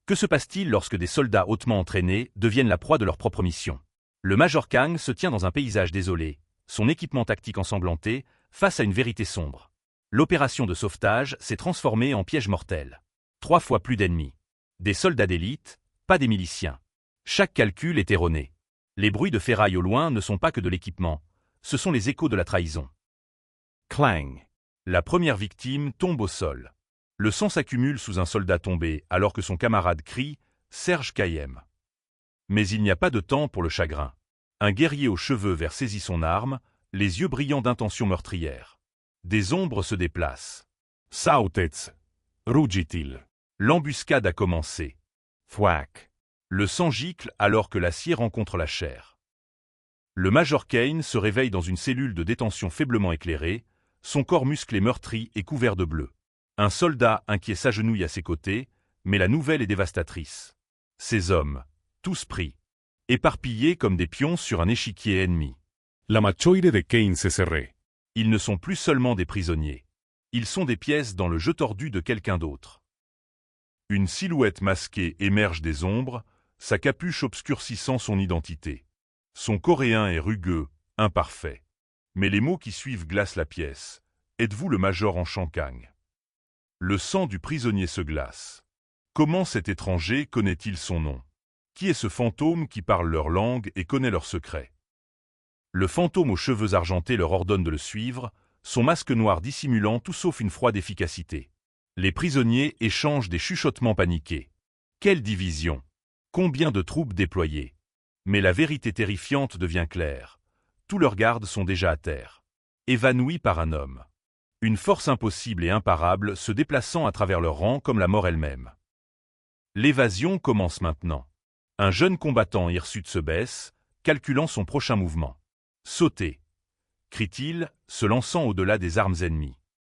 Que se passe-t-il lorsque des soldats hautement entraînés deviennent la proie de leur propre mission? Le Major Kang se tient dans un paysage désolé, son équipement tactique ensanglanté, face à une vérité sombre. L'opération de sauvetage s'est transformée en piège mortel. 3 fois plus d'ennemis. Des soldats d'élite, pas des miliciens. Chaque calcul est erroné. Les bruits de ferraille au loin ne sont pas que de l'équipement, ce sont les échos de la trahison. Clang. La première victime tombe au sol. Le sang s'accumule sous un soldat tombé alors que son camarade crie « Serge Kayem ». Mais il n'y a pas de temps pour le chagrin. Un guerrier aux cheveux verts saisit son arme, les yeux brillants d'intention meurtrière. Des ombres se déplacent. Sautez, rugitil. L'embuscade a commencé. Thwack. Le sang gicle alors que l'acier rencontre la chair. Le Major Kane se réveille dans une cellule de détention faiblement éclairée, son corps musclé meurtri et couvert de bleu. Un soldat inquiet s'agenouille à ses côtés, mais la nouvelle est dévastatrice. Ces hommes, tous pris, éparpillés comme des pions sur un échiquier ennemi. La machoire de Kane se serré. Ils ne sont plus seulement des prisonniers. Ils sont des pièces dans le jeu tordu de quelqu'un d'autre. Une silhouette masquée émerge des ombres, sa capuche obscurcissant son identité. Son coréen est rugueux, imparfait. Mais les mots qui suivent glacent la pièce. Êtes-vous le Major en Kang? Le sang du prisonnier se glace. Comment cet étranger connaît-il son nom? Qui est ce fantôme qui parle leur langue et connaît leurs secrets? Le fantôme aux cheveux argentés leur ordonne de le suivre, son masque noir dissimulant tout sauf une froide efficacité. Les prisonniers échangent des chuchotements paniqués. Quelle division! Combien de troupes déployées? Mais la vérité terrifiante devient claire. Tous leurs gardes sont déjà à terre. Évanouis par un homme. Une force impossible et imparable se déplaçant à travers leurs rangs comme la mort elle-même. L'évasion commence maintenant. Un jeune combattant hirsute se baisse, calculant son prochain mouvement. Sauter, crie-t-il, se lançant au-delà des armes ennemies.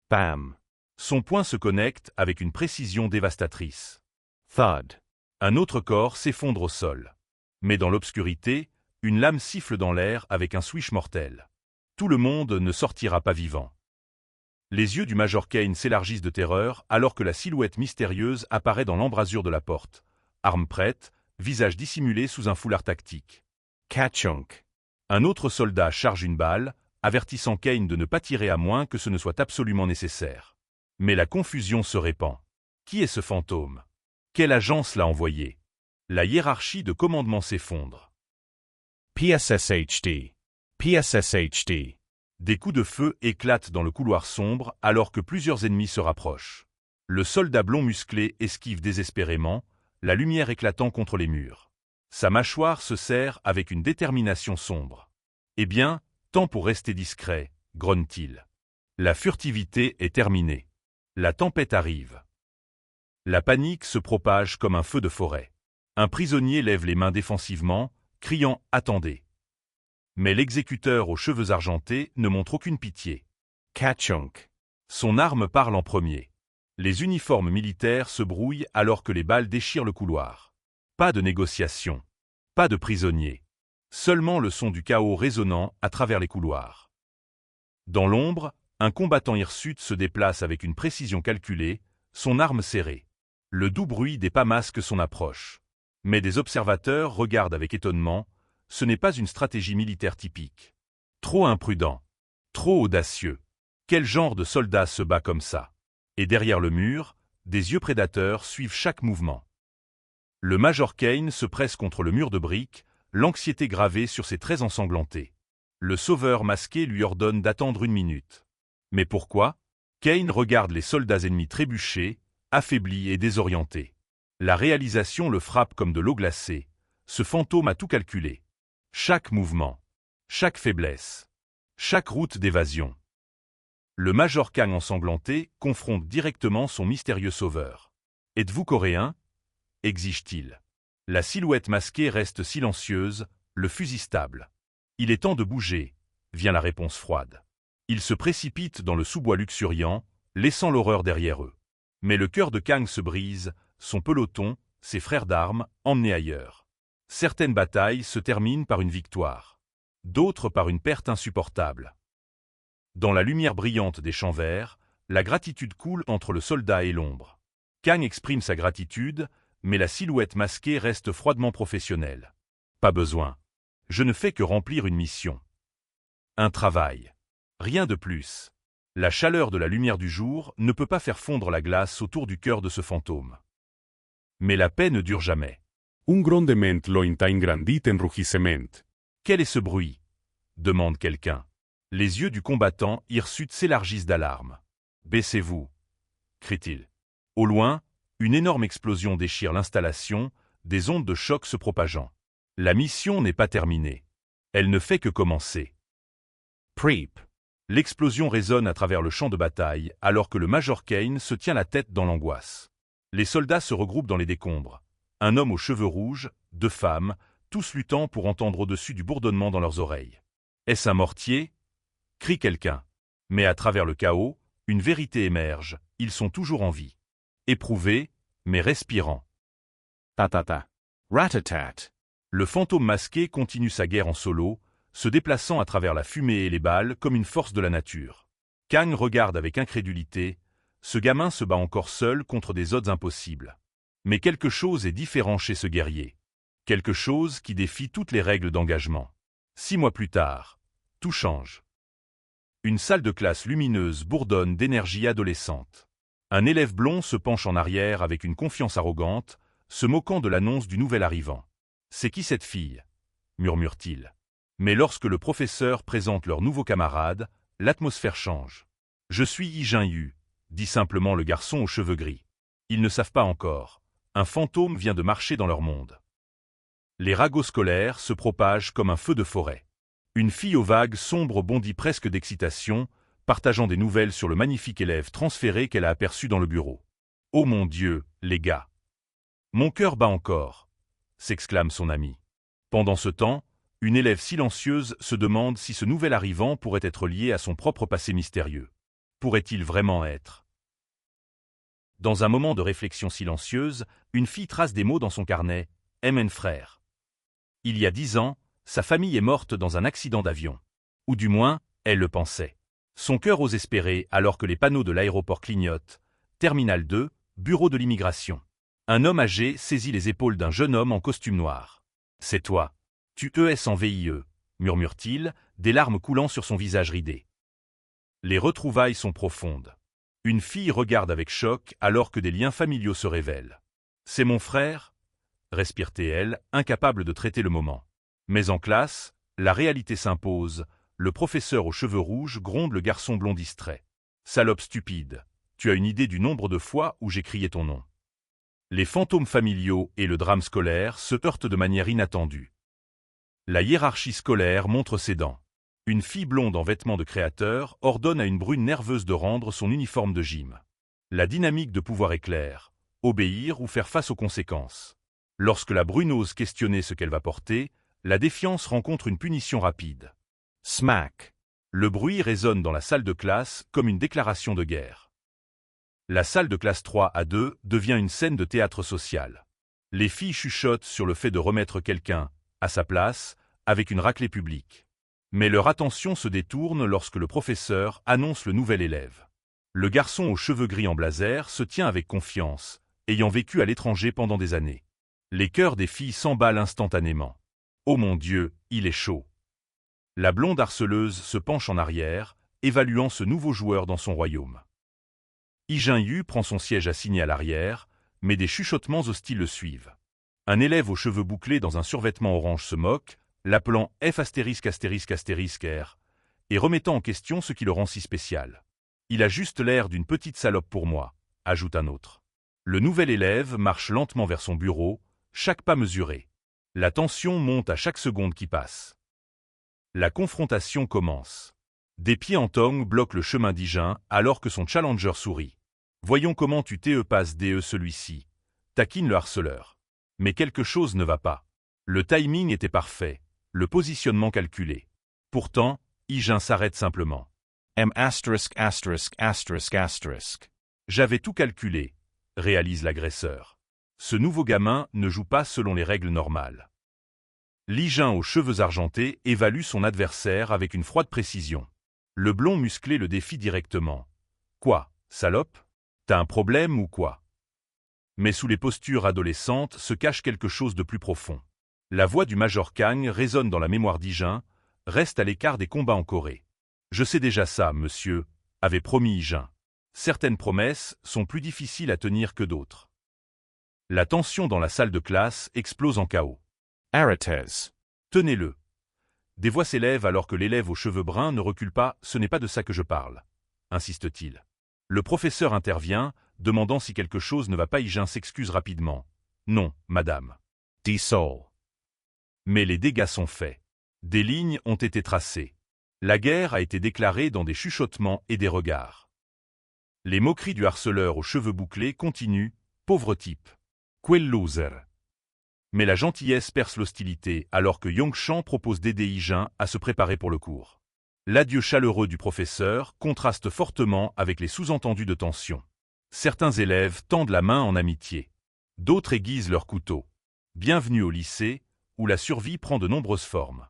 Pam! Son poing se connecte avec une précision dévastatrice. Thud! Un autre corps s'effondre au sol. Mais dans l'obscurité, une lame siffle dans l'air avec un swish mortel. Tout le monde ne sortira pas vivant. Les yeux du Major Kane s'élargissent de terreur alors que la silhouette mystérieuse apparaît dans l'embrasure de la porte. Arme prête, visage dissimulé sous un foulard tactique. Ka-chunk. Un autre soldat charge une balle, avertissant Kane de ne pas tirer à moins que ce ne soit absolument nécessaire. Mais la confusion se répand. Qui est ce fantôme? Quelle agence l'a envoyé? La hiérarchie de commandement s'effondre. PSSHD. PSSHD. Des coups de feu éclatent dans le couloir sombre alors que plusieurs ennemis se rapprochent. Le soldat blond musclé esquive désespérément, la lumière éclatant contre les murs. Sa mâchoire se serre avec une détermination sombre. Eh bien, temps pour rester discret, grogne-t-il. La furtivité est terminée. La tempête arrive. La panique se propage comme un feu de forêt. Un prisonnier lève les mains défensivement, criant « Attendez !» Mais l'exécuteur aux cheveux argentés ne montre aucune pitié. Ka-chunk. Son arme parle en premier. Les uniformes militaires se brouillent alors que les balles déchirent le couloir. Pas de négociation. Pas de prisonniers. Seulement le son du chaos résonnant à travers les couloirs. Dans l'ombre, un combattant hirsute se déplace avec une précision calculée, son arme serrée. Le doux bruit des pas masque son approche. Mais des observateurs regardent avec étonnement. Ce n'est pas une stratégie militaire typique. Trop imprudent. Trop audacieux. Quel genre de soldat se bat comme ça? Et derrière le mur, des yeux prédateurs suivent chaque mouvement. Le Major Kane se presse contre le mur de briques, l'anxiété gravée sur ses traits ensanglantés. Le sauveur masqué lui ordonne d'attendre 1 minute. Mais pourquoi? Kane regarde les soldats ennemis trébucher, affaiblis et désorientés. La réalisation le frappe comme de l'eau glacée. Ce fantôme a tout calculé. Chaque mouvement, chaque faiblesse, chaque route d'évasion. Le Major Kang ensanglanté confronte directement son mystérieux sauveur. « Êtes-vous coréen ?» exige-t-il. La silhouette masquée reste silencieuse, le fusil stable. « Il est temps de bouger », vient la réponse froide. Ils se précipitent dans le sous-bois luxuriant, laissant l'horreur derrière eux. Mais le cœur de Kang se brise, son peloton, ses frères d'armes, emmenés ailleurs. Certaines batailles se terminent par une victoire, d'autres par une perte insupportable. Dans la lumière brillante des champs verts, la gratitude coule entre le soldat et l'ombre. Kang exprime sa gratitude, mais la silhouette masquée reste froidement professionnelle. Pas besoin. Je ne fais que remplir une mission. Un travail. Rien de plus. La chaleur de la lumière du jour ne peut pas faire fondre la glace autour du cœur de ce fantôme. Mais la paix ne dure jamais. Un grondement lointain grandit enrugissement. Quel est ce bruit? Demande quelqu'un. Les yeux du combattant hirsute s'élargissent d'alarme. Baissez-vous, crie-t-il. Au loin, une énorme explosion déchire l'installation, des ondes de choc se propageant. La mission n'est pas terminée. Elle ne fait que commencer. Preep. L'explosion résonne à travers le champ de bataille alors que le Major Kane se tient la tête dans l'angoisse. Les soldats se regroupent dans les décombres. Un homme aux cheveux rouges, 2 femmes, tous luttant pour entendre au-dessus du bourdonnement dans leurs oreilles. Est-ce un mortier? Crie quelqu'un. Mais à travers le chaos, une vérité émerge, ils sont toujours en vie. Éprouvés, mais respirants. Ta-ta-ta. Rat-a-tat. Le fantôme masqué continue sa guerre en solo, se déplaçant à travers la fumée et les balles comme une force de la nature. Kang regarde avec incrédulité, ce gamin se bat encore seul contre des odds impossibles. Mais quelque chose est différent chez ce guerrier. Quelque chose qui défie toutes les règles d'engagement. 6 mois plus tard, tout change. Une salle de classe lumineuse bourdonne d'énergie adolescente. Un élève blond se penche en arrière avec une confiance arrogante, se moquant de l'annonce du nouvel arrivant. « C'est qui cette fille » murmure-t-il. Mais lorsque le professeur présente leur nouveau camarade, l'atmosphère change. « Je suis Yi Jin-yu » dit simplement le garçon aux cheveux gris. Ils ne savent pas encore. Un fantôme vient de marcher dans leur monde. Les ragots scolaires se propagent comme un feu de forêt. Une fille aux vagues sombres bondit presque d'excitation, partageant des nouvelles sur le magnifique élève transféré qu'elle a aperçu dans le bureau. « Oh mon Dieu, les gars !»« Mon cœur bat encore !» s'exclame son ami. Pendant ce temps, une élève silencieuse se demande si ce nouvel arrivant pourrait être lié à son propre passé mystérieux. Pourrait-il vraiment être? Dans un moment de réflexion silencieuse, une fille trace des mots dans son carnet. MN frère. Il y a 10 ans, sa famille est morte dans un accident d'avion. Ou du moins, elle le pensait. Son cœur ose espérer alors que les panneaux de l'aéroport clignotent. Terminal 2, bureau de l'immigration. Un homme âgé saisit les épaules d'un jeune homme en costume noir. « C'est toi. Tu es en VIE, murmure-t-il, des larmes coulant sur son visage ridé. Les retrouvailles sont profondes. Une fille regarde avec choc alors que des liens familiaux se révèlent. « C'est mon frère ?» respire-t-elle, incapable de traiter le moment. Mais en classe, la réalité s'impose. Le professeur aux cheveux rouges gronde le garçon blond distrait. « Salope stupide, tu as une idée du nombre de fois où j'ai crié ton nom. » Les fantômes familiaux et le drame scolaire se heurtent de manière inattendue. La hiérarchie scolaire montre ses dents. Une fille blonde en vêtements de créateur ordonne à une brune nerveuse de rendre son uniforme de gym. La dynamique de pouvoir est claire, obéir ou faire face aux conséquences. Lorsque la brune ose questionner ce qu'elle va porter, la défiance rencontre une punition rapide. Smack. Le bruit résonne dans la salle de classe comme une déclaration de guerre. La salle de classe 3A2 devient une scène de théâtre social. Les filles chuchotent sur le fait de remettre quelqu'un à sa place avec une raclée publique. Mais leur attention se détourne lorsque le professeur annonce le nouvel élève. Le garçon aux cheveux gris en blazer se tient avec confiance, ayant vécu à l'étranger pendant des années. Les cœurs des filles s'emballent instantanément. Oh mon Dieu, il est chaud. La blonde harceleuse se penche en arrière, évaluant ce nouveau joueur dans son royaume. Yi Jin-yu prend son siège assigné à l'arrière, mais des chuchotements hostiles le suivent. Un élève aux cheveux bouclés dans un survêtement orange se moque, l'appelant F*** R, et remettant en question ce qui le rend si spécial. Il a juste l'air d'une petite salope pour moi, ajoute un autre. Le nouvel élève marche lentement vers son bureau, chaque pas mesuré. La tension monte à chaque seconde qui passe. La confrontation commence. Des pieds en tongs bloquent le chemin d'Yi Jin alors que son challenger sourit. Voyons comment tu passes DE celui-ci. Taquine le harceleur. Mais quelque chose ne va pas. Le timing était parfait, le positionnement calculé. Pourtant, Yi Jin s'arrête simplement. M********. J'avais tout calculé, réalise l'agresseur. Ce nouveau gamin ne joue pas selon les règles normales. Yi Jin aux cheveux argentés évalue son adversaire avec une froide précision. Le blond musclé le défie directement. Quoi, salope? T'as un problème ou quoi? Mais sous les postures adolescentes se cache quelque chose de plus profond. La voix du Major Kang résonne dans la mémoire d'Ijin, reste à l'écart des combats en Corée. « Je sais déjà ça, monsieur », avait promis Ijin. Certaines promesses sont plus difficiles à tenir que d'autres. La tension dans la salle de classe explose en chaos. Arates. Tenez-le. Des voix s'élèvent alors que l'élève aux cheveux bruns ne recule pas, ce n'est pas de ça que je parle, insiste-t-il. Le professeur intervient, demandant si quelque chose ne va pas. Ijin s'excuse rapidement. Non, madame. Dit Sol. Mais les dégâts sont faits. Des lignes ont été tracées. La guerre a été déclarée dans des chuchotements et des regards. Les moqueries du harceleur aux cheveux bouclés continuent, pauvre type. Quel loser. Mais la gentillesse perce l'hostilité alors que Yongshan propose d'aider Ijin à se préparer pour le cours. L'adieu chaleureux du professeur contraste fortement avec les sous-entendus de tension. Certains élèves tendent la main en amitié. D'autres aiguisent leurs couteaux. Bienvenue au lycée, où la survie prend de nombreuses formes.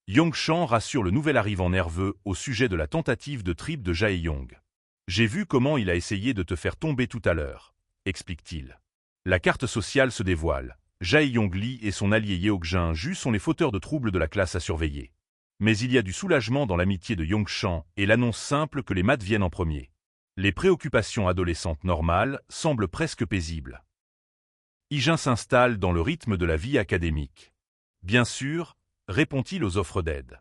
Yongshan rassure le nouvel arrivant nerveux au sujet de la tentative de trip de Jae-yong. « J'ai vu comment il a essayé de te faire tomber tout à l'heure », explique-t-il. La carte sociale se dévoile. Jae-yong Lee et son allié Yeokjin Ju sont les fauteurs de troubles de la classe à surveiller. Mais il y a du soulagement dans l'amitié de Yongshan et l'annonce simple que les maths viennent en premier. Les préoccupations adolescentes normales semblent presque paisibles. Ijin s'installe dans le rythme de la vie académique. Bien sûr, répond-il aux offres d'aide.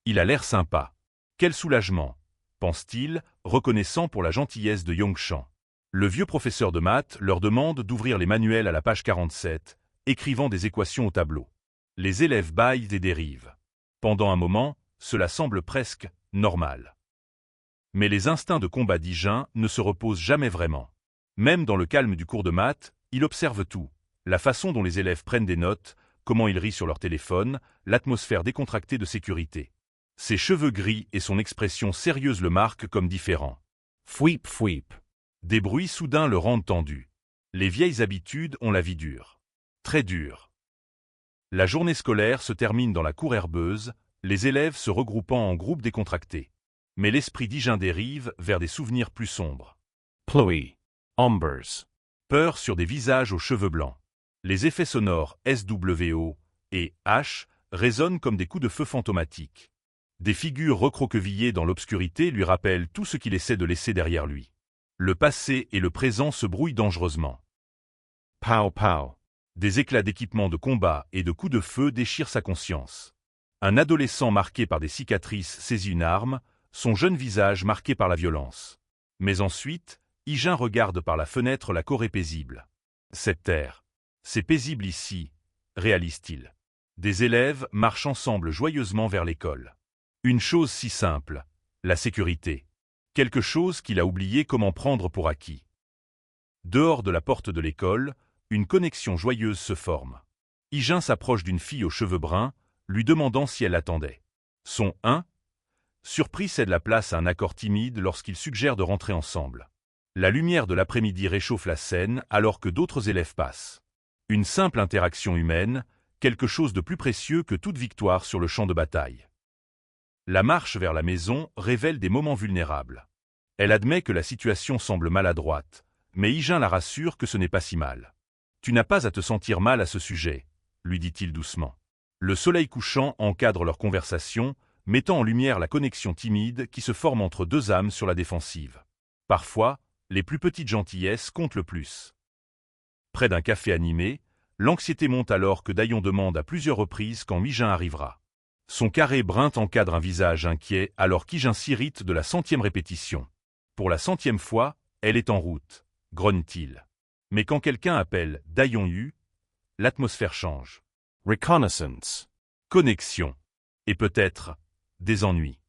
Il a l'air sympa. Quel soulagement, pense-t-il, reconnaissant pour la gentillesse de Yongshan. Le vieux professeur de maths leur demande d'ouvrir les manuels à la page 47, écrivant des équations au tableau. Les élèves bâillent et dérivent. Pendant un moment, cela semble presque normal. Mais les instincts de combat d'Ijin ne se reposent jamais vraiment. Même dans le calme du cours de maths, il observe tout. La façon dont les élèves prennent des notes, comment ils rient sur leur téléphone, l'atmosphère décontractée de sécurité. Ses cheveux gris et son expression sérieuse le marquent comme différent. Fouip fouip. Des bruits soudains le rendent tendu. Les vieilles habitudes ont la vie dure. Très dure. La journée scolaire se termine dans la cour herbeuse, les élèves se regroupant en groupes décontractés. Mais l'esprit d'Ijin dérive vers des souvenirs plus sombres. Pluie. Ombers. Peur sur des visages aux cheveux blancs. Les effets sonores SWO et H résonnent comme des coups de feu fantomatiques. Des figures recroquevillées dans l'obscurité lui rappellent tout ce qu'il essaie de laisser derrière lui. Le passé et le présent se brouillent dangereusement. Pow pow. Des éclats d'équipements de combat et de coups de feu déchirent sa conscience. Un adolescent marqué par des cicatrices saisit une arme, son jeune visage marqué par la violence. Mais ensuite, Ijin regarde par la fenêtre la Corée paisible. Cette terre, c'est paisible ici, réalise-t-il. Des élèves marchent ensemble joyeusement vers l'école. Une chose si simple, la sécurité. Quelque chose qu'il a oublié comment prendre pour acquis. Dehors de la porte de l'école, une connexion joyeuse se forme. Ijin s'approche d'une fille aux cheveux bruns, lui demandant si elle attendait. Son 1, surpris, cède la place à un accord timide lorsqu'il suggère de rentrer ensemble. La lumière de l'après-midi réchauffe la scène alors que d'autres élèves passent. Une simple interaction humaine, quelque chose de plus précieux que toute victoire sur le champ de bataille. La marche vers la maison révèle des moments vulnérables. Elle admet que la situation semble maladroite, mais Ijin la rassure que ce n'est pas si mal. « Tu n'as pas à te sentir mal à ce sujet », lui dit-il doucement. Le soleil couchant encadre leur conversation, mettant en lumière la connexion timide qui se forme entre deux âmes sur la défensive. Parfois, les plus petites gentillesses comptent le plus. Près d'un café animé, l'anxiété monte alors que Dayon demande à plusieurs reprises quand Ijin arrivera. Son carré brun encadre un visage inquiet alors qu'Ijin s'irrite de la 100e répétition. Pour la 100e fois, elle est en route, grogne-t-il. Mais quand quelqu'un appelle Dayon Yu, l'atmosphère change. Reconnaissance. Connexion. Et peut-être des ennuis.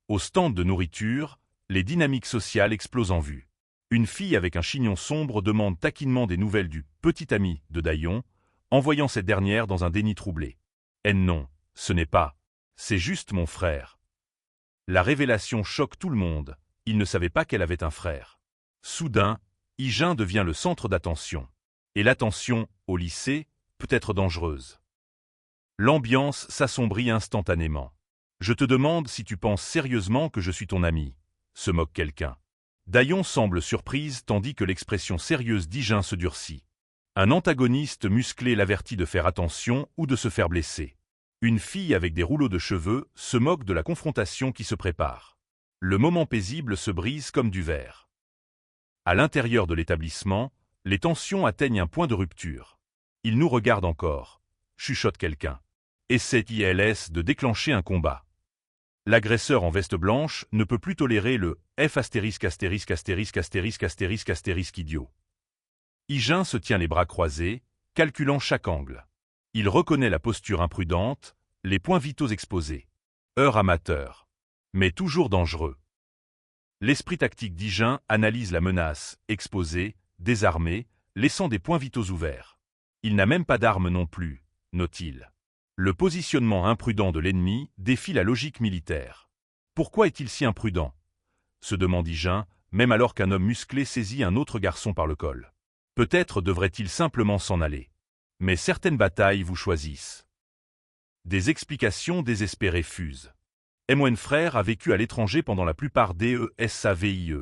Au stand de nourriture, les dynamiques sociales explosent en vue. Une fille avec un chignon sombre demande taquinement des nouvelles du petit ami de Dayon, envoyant cette dernière dans un déni troublé. Non, ce n'est pas. C'est juste mon frère. La révélation choque tout le monde. Il ne savait pas qu'elle avait un frère. Soudain, Ijin devient le centre d'attention. Et l'attention, au lycée, peut être dangereuse. L'ambiance s'assombrit instantanément. « Je te demande si tu penses sérieusement que je suis ton ami », se moque quelqu'un. Dayon semble surprise tandis que l'expression sérieuse d'Hijin se durcit. Un antagoniste musclé l'avertit de faire attention ou de se faire blesser. Une fille avec des rouleaux de cheveux se moque de la confrontation qui se prépare. Le moment paisible se brise comme du verre. À l'intérieur de l'établissement, les tensions atteignent un point de rupture. Il nous regarde encore, chuchote quelqu'un. Essaie-t-il de déclencher un combat. L'agresseur en veste blanche ne peut plus tolérer le F*** idiot. Hijin se tient les bras croisés, calculant chaque angle. Il reconnaît la posture imprudente, les points vitaux exposés. Heure amateur. Mais toujours dangereux. L'esprit tactique d'Hijin analyse la menace, exposée, désarmée, laissant des points vitaux ouverts. Il n'a même pas d'arme non plus, note-t-il. Le positionnement imprudent de l'ennemi défie la logique militaire. Pourquoi est-il si imprudent? Se demande Hijin, même alors qu'un homme musclé saisit un autre garçon par le col. Peut-être devrait-il simplement s'en aller. Mais certaines batailles vous choisissent. Des explications désespérées fusent. Moen frère a vécu à l'étranger pendant la plupart des SAVIE,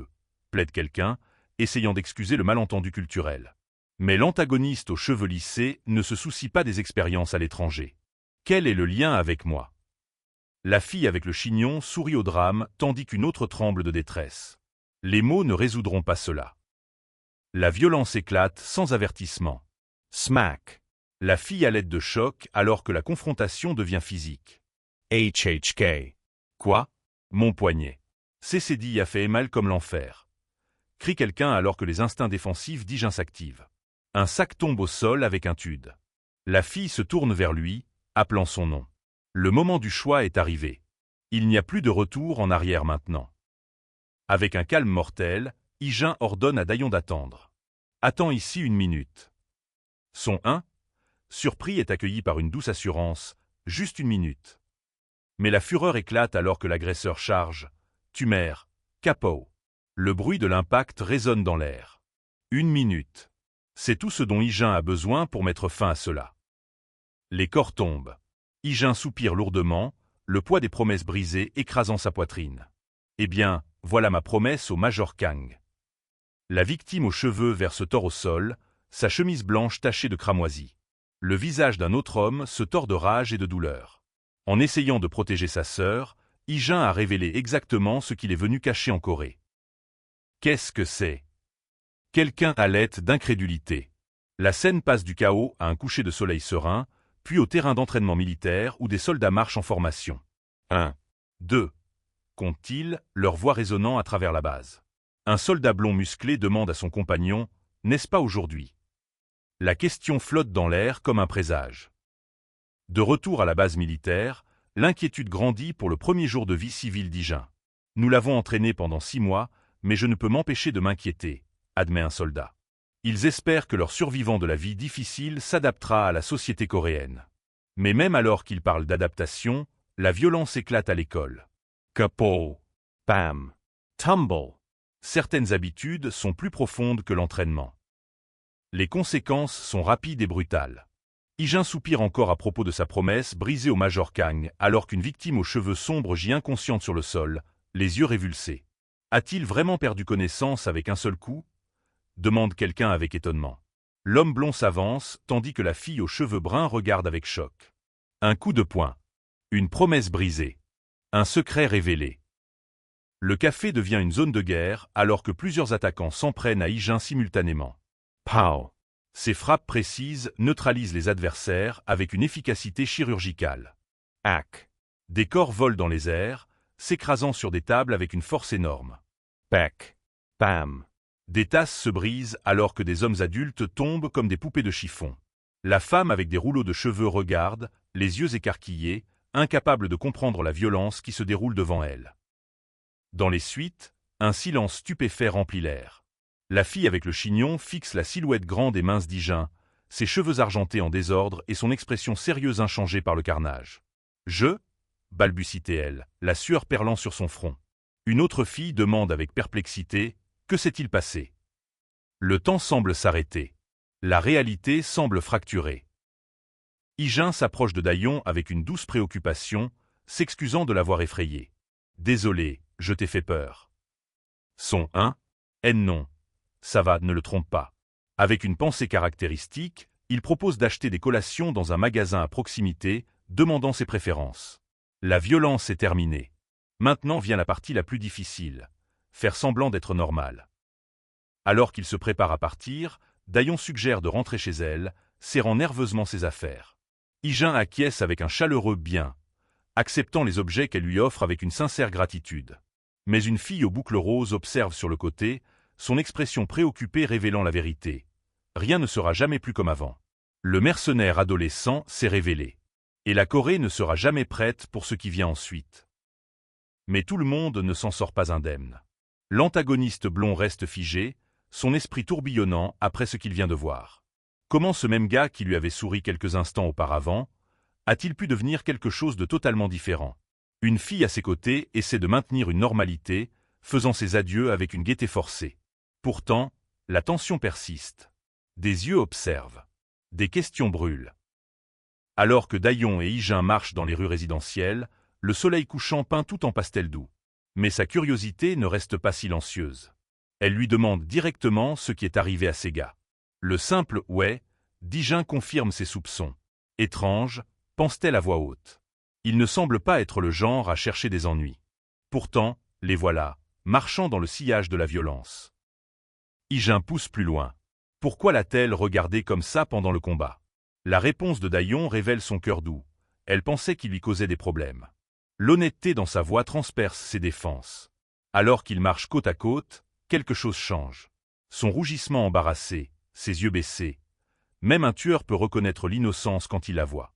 plaide quelqu'un, essayant d'excuser le malentendu culturel. Mais l'antagoniste aux cheveux lissés ne se soucie pas des expériences à l'étranger. Quel est le lien avec moi? La fille avec le chignon sourit au drame tandis qu'une autre tremble de détresse. Les mots ne résoudront pas cela. La violence éclate sans avertissement. Smack. La fille à l'aide de choc alors que la confrontation devient physique. HHK. Quoi? Mon poignet. CCD a fait mal comme l'enfer. Crie quelqu'un alors que les instincts défensifs d'Hijin s'activent. Un sac tombe au sol avec un tude. La fille se tourne vers lui, appelant son nom. Le moment du choix est arrivé. Il n'y a plus de retour en arrière maintenant. Avec un calme mortel, Hijin ordonne à Dayon d'attendre. Attends ici 1 minute. Son 1, surpris, est accueilli par une douce assurance, juste 1 minute. Mais la fureur éclate alors que l'agresseur charge, tumère, capot. Le bruit de l'impact résonne dans l'air. 1 minute. C'est tout ce dont Hijin a besoin pour mettre fin à cela. Les corps tombent. Hijin soupire lourdement, le poids des promesses brisées écrasant sa poitrine. Eh bien, voilà ma promesse au Major Kang. La victime aux cheveux verse tord au sol, sa chemise blanche tachée de cramoisi. Le visage d'un autre homme se tord de rage et de douleur. En essayant de protéger sa sœur, Hijin a révélé exactement ce qu'il est venu cacher en Corée. Qu'est-ce que c'est? Quelqu'un halète d'incrédulité. La scène passe du chaos à un coucher de soleil serein, puis au terrain d'entraînement militaire où des soldats marchent en formation. 1, 2, comptent-ils, leur voix résonnant à travers la base. Un soldat blond musclé demande à son compagnon « N'est-ce pas aujourd'hui ?» La question flotte dans l'air comme un présage. De retour à la base militaire, l'inquiétude grandit pour le premier jour de vie civile d'Hijin. Nous l'avons entraîné pendant 6 mois, mais je ne peux m'empêcher de m'inquiéter, admet un soldat. Ils espèrent que leur survivant de la vie difficile s'adaptera à la société coréenne. Mais même alors qu'ils parlent d'adaptation, la violence éclate à l'école. Kapo, Bam. Tumble. Certaines habitudes sont plus profondes que l'entraînement. Les conséquences sont rapides et brutales. Hijin soupire encore à propos de sa promesse brisée au Major Kang alors qu'une victime aux cheveux sombres gît inconsciente sur le sol, les yeux révulsés. A-t-il vraiment perdu connaissance avec un seul coup? Demande quelqu'un avec étonnement. L'homme blond s'avance tandis que la fille aux cheveux bruns regarde avec choc. Un coup de poing. Une promesse brisée. Un secret révélé. Le café devient une zone de guerre alors que plusieurs attaquants s'en prennent à Hijin simultanément. Pow. Ces frappes précises neutralisent les adversaires avec une efficacité chirurgicale. Hack. Des corps volent dans les airs, s'écrasant sur des tables avec une force énorme. Beck. Bam. Des tasses se brisent alors que des hommes adultes tombent comme des poupées de chiffon. La femme avec des rouleaux de cheveux regarde, les yeux écarquillés, incapable de comprendre la violence qui se déroule devant elle. Dans les suites, un silence stupéfait remplit l'air. La fille avec le chignon fixe la silhouette grande et mince d'Hijin, ses cheveux argentés en désordre et son expression sérieuse inchangée par le carnage. « Je » balbutie-t-elle, la sueur perlant sur son front. Une autre fille demande avec perplexité « Que s'est-il passé ?» Le temps semble s'arrêter. La réalité semble fracturée. Hijin s'approche de Dayon avec une douce préoccupation, s'excusant de l'avoir effrayé. « Désolé, je t'ai fait peur. » Son 1. Eh non. Ça va, ne le trompe pas. Avec une pensée caractéristique, il propose d'acheter des collations dans un magasin à proximité, demandant ses préférences. La violence est terminée. Maintenant vient la partie la plus difficile. Faire semblant d'être normal. Alors qu'il se prépare à partir, Dayon suggère de rentrer chez elle, serrant nerveusement ses affaires. Hijin acquiesce avec un chaleureux bien, acceptant les objets qu'elle lui offre avec une sincère gratitude. Mais une fille aux boucles roses observe sur le côté, son expression préoccupée révélant la vérité. Rien ne sera jamais plus comme avant. Le mercenaire adolescent s'est révélé. Et la Corée ne sera jamais prête pour ce qui vient ensuite. Mais tout le monde ne s'en sort pas indemne. L'antagoniste blond reste figé, son esprit tourbillonnant après ce qu'il vient de voir. Comment ce même gars qui lui avait souri quelques instants auparavant, a-t-il pu devenir quelque chose de totalement différent? Une fille à ses côtés essaie de maintenir une normalité, faisant ses adieux avec une gaieté forcée. Pourtant, la tension persiste. Des yeux observent. Des questions brûlent. Alors que Dayon et Hijin marchent dans les rues résidentielles, le soleil couchant peint tout en pastel doux. Mais sa curiosité ne reste pas silencieuse. Elle lui demande directement ce qui est arrivé à ces gars. Le simple « ouais » d'Hijin confirme ses soupçons. Étrange, pense-t-elle à voix haute. Il ne semble pas être le genre à chercher des ennuis. Pourtant, les voilà, marchant dans le sillage de la violence. Hijin pousse plus loin. Pourquoi l'a-t-elle regardé comme ça pendant le combat? La réponse de Dayon révèle son cœur doux. Elle pensait qu'il lui causait des problèmes. L'honnêteté dans sa voix transperce ses défenses. Alors qu'ils marchent côte à côte, quelque chose change. Son rougissement embarrassé, ses yeux baissés. Même un tueur peut reconnaître l'innocence quand il la voit.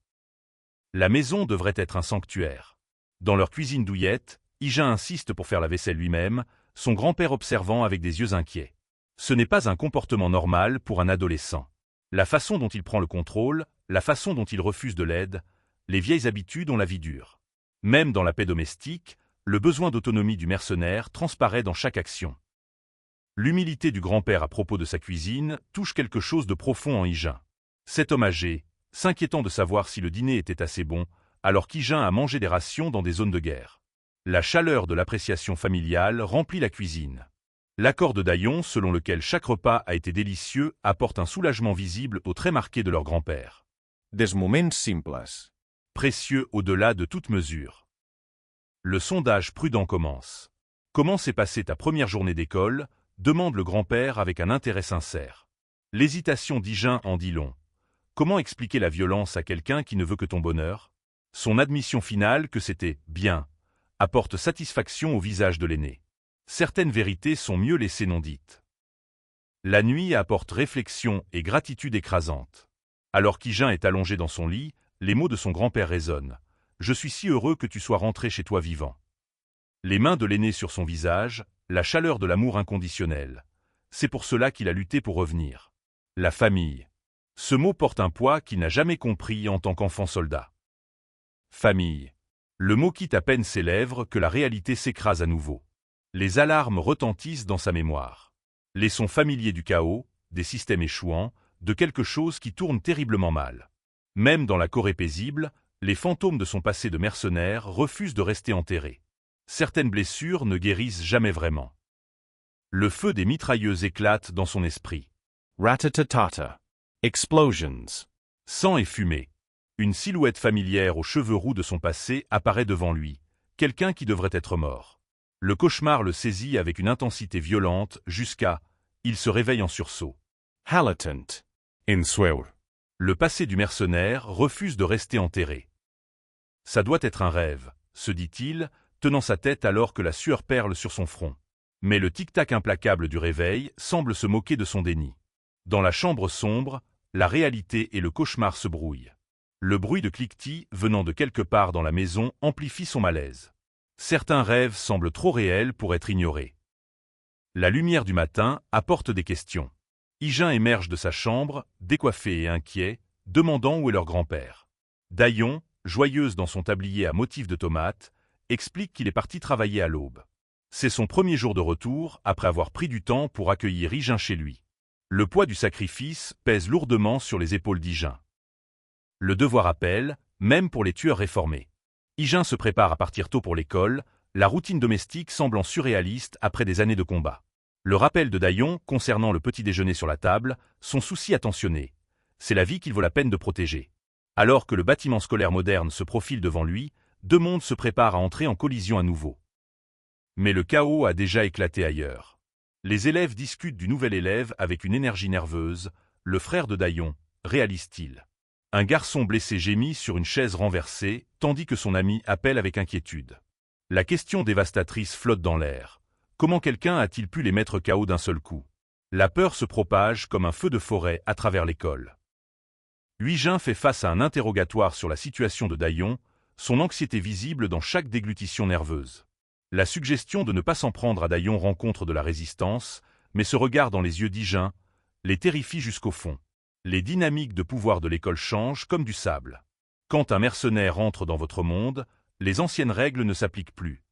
La maison devrait être un sanctuaire. Dans leur cuisine douillette, Hijin insiste pour faire la vaisselle lui-même, son grand-père observant avec des yeux inquiets. Ce n'est pas un comportement normal pour un adolescent. La façon dont il prend le contrôle, la façon dont il refuse de l'aide, les vieilles habitudes ont la vie dure. Même dans la paix domestique, le besoin d'autonomie du mercenaire transparaît dans chaque action. L'humilité du grand-père à propos de sa cuisine touche quelque chose de profond en Hijin. Cet homme âgé, s'inquiétant de savoir si le dîner était assez bon, alors qu'Hijin a mangé des rations dans des zones de guerre. La chaleur de l'appréciation familiale remplit la cuisine. L'accord de Dayon, selon lequel chaque repas a été délicieux, apporte un soulagement visible aux traits marqués de leur grand-père. Des moments simples. Précieux au-delà de toute mesure. Le sondage prudent commence. Comment s'est passée ta première journée d'école? Demande le grand-père avec un intérêt sincère. L'hésitation d'Hijin en dit long. Comment expliquer la violence à quelqu'un qui ne veut que ton bonheur? Son admission finale que c'était « bien » apporte satisfaction au visage de l'aîné. Certaines vérités sont mieux laissées non dites. La nuit apporte réflexion et gratitude écrasante. Alors qu'Hijin est allongé dans son lit, les mots de son grand-père résonnent. « Je suis si heureux que tu sois rentré chez toi vivant. » Les mains de l'aîné sur son visage, la chaleur de l'amour inconditionnel. C'est pour cela qu'il a lutté pour revenir. La famille. Ce mot porte un poids qu'il n'a jamais compris en tant qu'enfant soldat. Famille. Le mot quitte à peine ses lèvres que la réalité s'écrase à nouveau. Les alarmes retentissent dans sa mémoire. Les sons familiers du chaos, des systèmes échouants, de quelque chose qui tourne terriblement mal. Même dans la Corée paisible, les fantômes de son passé de mercenaire refusent de rester enterrés. Certaines blessures ne guérissent jamais vraiment. Le feu des mitrailleuses éclate dans son esprit. Rat-a-ta-ta-ta. Explosions. Sang et fumée. Une silhouette familière aux cheveux roux de son passé apparaît devant lui, quelqu'un qui devrait être mort. Le cauchemar le saisit avec une intensité violente jusqu'à... Il se réveille en sursaut. Halatant. En sueur. Le passé du mercenaire refuse de rester enterré. Ça doit être un rêve, se dit-il, tenant sa tête alors que la sueur perle sur son front. Mais le tic-tac implacable du réveil semble se moquer de son déni. Dans la chambre sombre, la réalité et le cauchemar se brouillent. Le bruit de cliquetis venant de quelque part dans la maison amplifie son malaise. Certains rêves semblent trop réels pour être ignorés. La lumière du matin apporte des questions. Hijin émerge de sa chambre, décoiffé et inquiet, demandant où est leur grand-père. Dayon, joyeuse dans son tablier à motif de tomates, explique qu'il est parti travailler à l'aube. C'est son premier jour de retour après avoir pris du temps pour accueillir Hijin chez lui. Le poids du sacrifice pèse lourdement sur les épaules d'Hijin. Le devoir appelle, même pour les tueurs réformés. Hijin se prépare à partir tôt pour l'école, la routine domestique semblant surréaliste après des années de combat. Le rappel de Daillon concernant le petit déjeuner sur la table, son souci attentionné. C'est la vie qu'il vaut la peine de protéger. Alors que le bâtiment scolaire moderne se profile devant lui, deux mondes se préparent à entrer en collision à nouveau. Mais le chaos a déjà éclaté ailleurs. Les élèves discutent du nouvel élève avec une énergie nerveuse. Le frère de Daillon, réalise-t-il? Un garçon blessé gémit sur une chaise renversée, tandis que son ami appelle avec inquiétude. La question dévastatrice flotte dans l'air. Comment quelqu'un a-t-il pu les mettre KO d'un seul coup? La peur se propage comme un feu de forêt à travers l'école. Huijin fait face à un interrogatoire sur la situation de Daillon, son anxiété visible dans chaque déglutition nerveuse. La suggestion de ne pas s'en prendre à Daillon rencontre de la résistance, mais ce regard dans les yeux d'Huijin les terrifie jusqu'au fond. Les dynamiques de pouvoir de l'école changent comme du sable. Quand un mercenaire entre dans votre monde, les anciennes règles ne s'appliquent plus.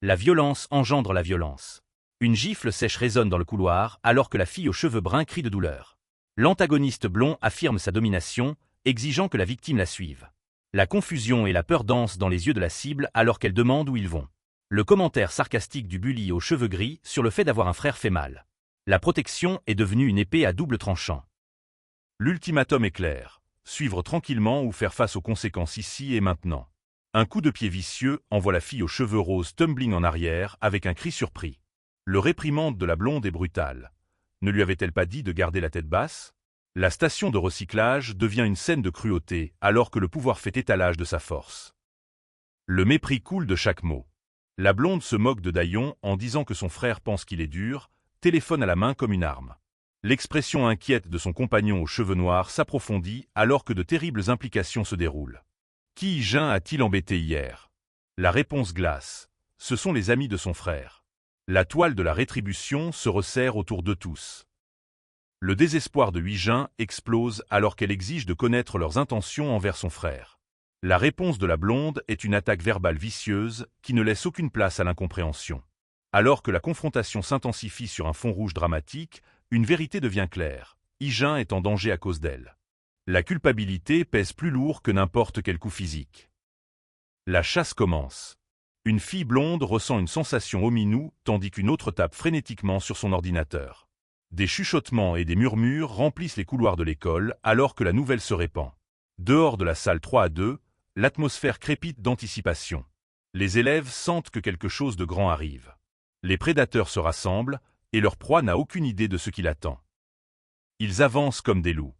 La violence engendre la violence. Une gifle sèche résonne dans le couloir alors que la fille aux cheveux bruns crie de douleur. L'antagoniste blond affirme sa domination, exigeant que la victime la suive. La confusion et la peur dansent dans les yeux de la cible alors qu'elle demande où ils vont. Le commentaire sarcastique du bully aux cheveux gris sur le fait d'avoir un frère fait mal. La protection est devenue une épée à double tranchant. L'ultimatum est clair. Suivre tranquillement ou faire face aux conséquences ici et maintenant. Un coup de pied vicieux envoie la fille aux cheveux roses tumbling en arrière avec un cri surpris. Le réprimande de la blonde est brutal. Ne lui avait-elle pas dit de garder la tête basse? La station de recyclage devient une scène de cruauté alors que le pouvoir fait étalage de sa force. Le mépris coule de chaque mot. La blonde se moque de Daillon en disant que son frère pense qu'il est dur, téléphone à la main comme une arme. L'expression inquiète de son compagnon aux cheveux noirs s'approfondit alors que de terribles implications se déroulent. Qui Huijin a-t-il embêté hier? La réponse glace. Ce sont les amis de son frère. La toile de la rétribution se resserre autour de tous. Le désespoir de Huijin explose alors qu'elle exige de connaître leurs intentions envers son frère. La réponse de la blonde est une attaque verbale vicieuse qui ne laisse aucune place à l'incompréhension. Alors que la confrontation s'intensifie sur un fond rouge dramatique, une vérité devient claire. Huijin est en danger à cause d'elle. La culpabilité pèse plus lourd que n'importe quel coup physique. La chasse commence. Une fille blonde ressent une sensation au minou tandis qu'une autre tape frénétiquement sur son ordinateur. Des chuchotements et des murmures remplissent les couloirs de l'école alors que la nouvelle se répand. Dehors de la salle 3A2, l'atmosphère crépite d'anticipation. Les élèves sentent que quelque chose de grand arrive. Les prédateurs se rassemblent et leur proie n'a aucune idée de ce qui l'attend. Ils avancent comme des loups.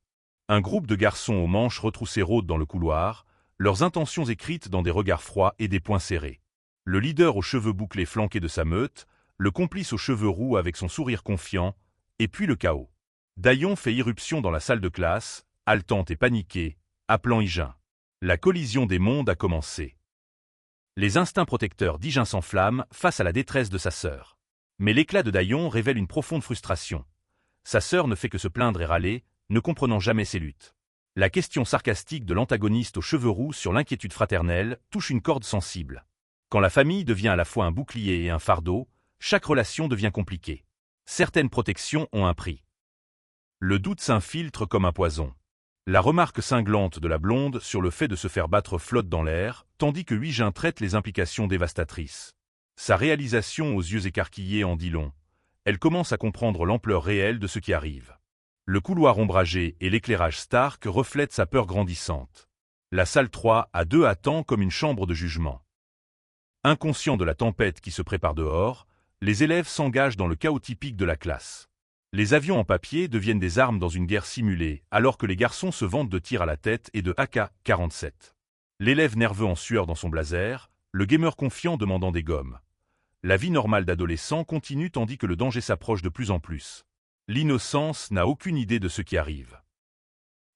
Un groupe de garçons aux manches retroussées rôdent dans le couloir, leurs intentions écrites dans des regards froids et des poings serrés. Le leader aux cheveux bouclés flanqué de sa meute, le complice aux cheveux roux avec son sourire confiant, et puis le chaos. Daillon fait irruption dans la salle de classe, haletante et paniquée, appelant Huijin. La collision des mondes a commencé. Les instincts protecteurs d'Huijin s'enflamment face à la détresse de sa sœur. Mais l'éclat de Daillon révèle une profonde frustration. Sa sœur ne fait que se plaindre et râler, ne comprenant jamais ses luttes. La question sarcastique de l'antagoniste aux cheveux roux sur l'inquiétude fraternelle touche une corde sensible. Quand la famille devient à la fois un bouclier et un fardeau, chaque relation devient compliquée. Certaines protections ont un prix. Le doute s'infiltre comme un poison. La remarque cinglante de la blonde sur le fait de se faire battre flotte dans l'air, tandis que Huijin traite les implications dévastatrices. Sa réalisation aux yeux écarquillés en dit long. Elle commence à comprendre l'ampleur réelle de ce qui arrive. Le couloir ombragé et l'éclairage Stark reflètent sa peur grandissante. La salle 3A2 attend comme une chambre de jugement. Inconscients de la tempête qui se prépare dehors, les élèves s'engagent dans le chaos typique de la classe. Les avions en papier deviennent des armes dans une guerre simulée, alors que les garçons se vantent de tirs à la tête et de AK-47. L'élève nerveux en sueur dans son blazer, le gamer confiant demandant des gommes. La vie normale d'adolescent continue tandis que le danger s'approche de plus en plus. L'innocence n'a aucune idée de ce qui arrive.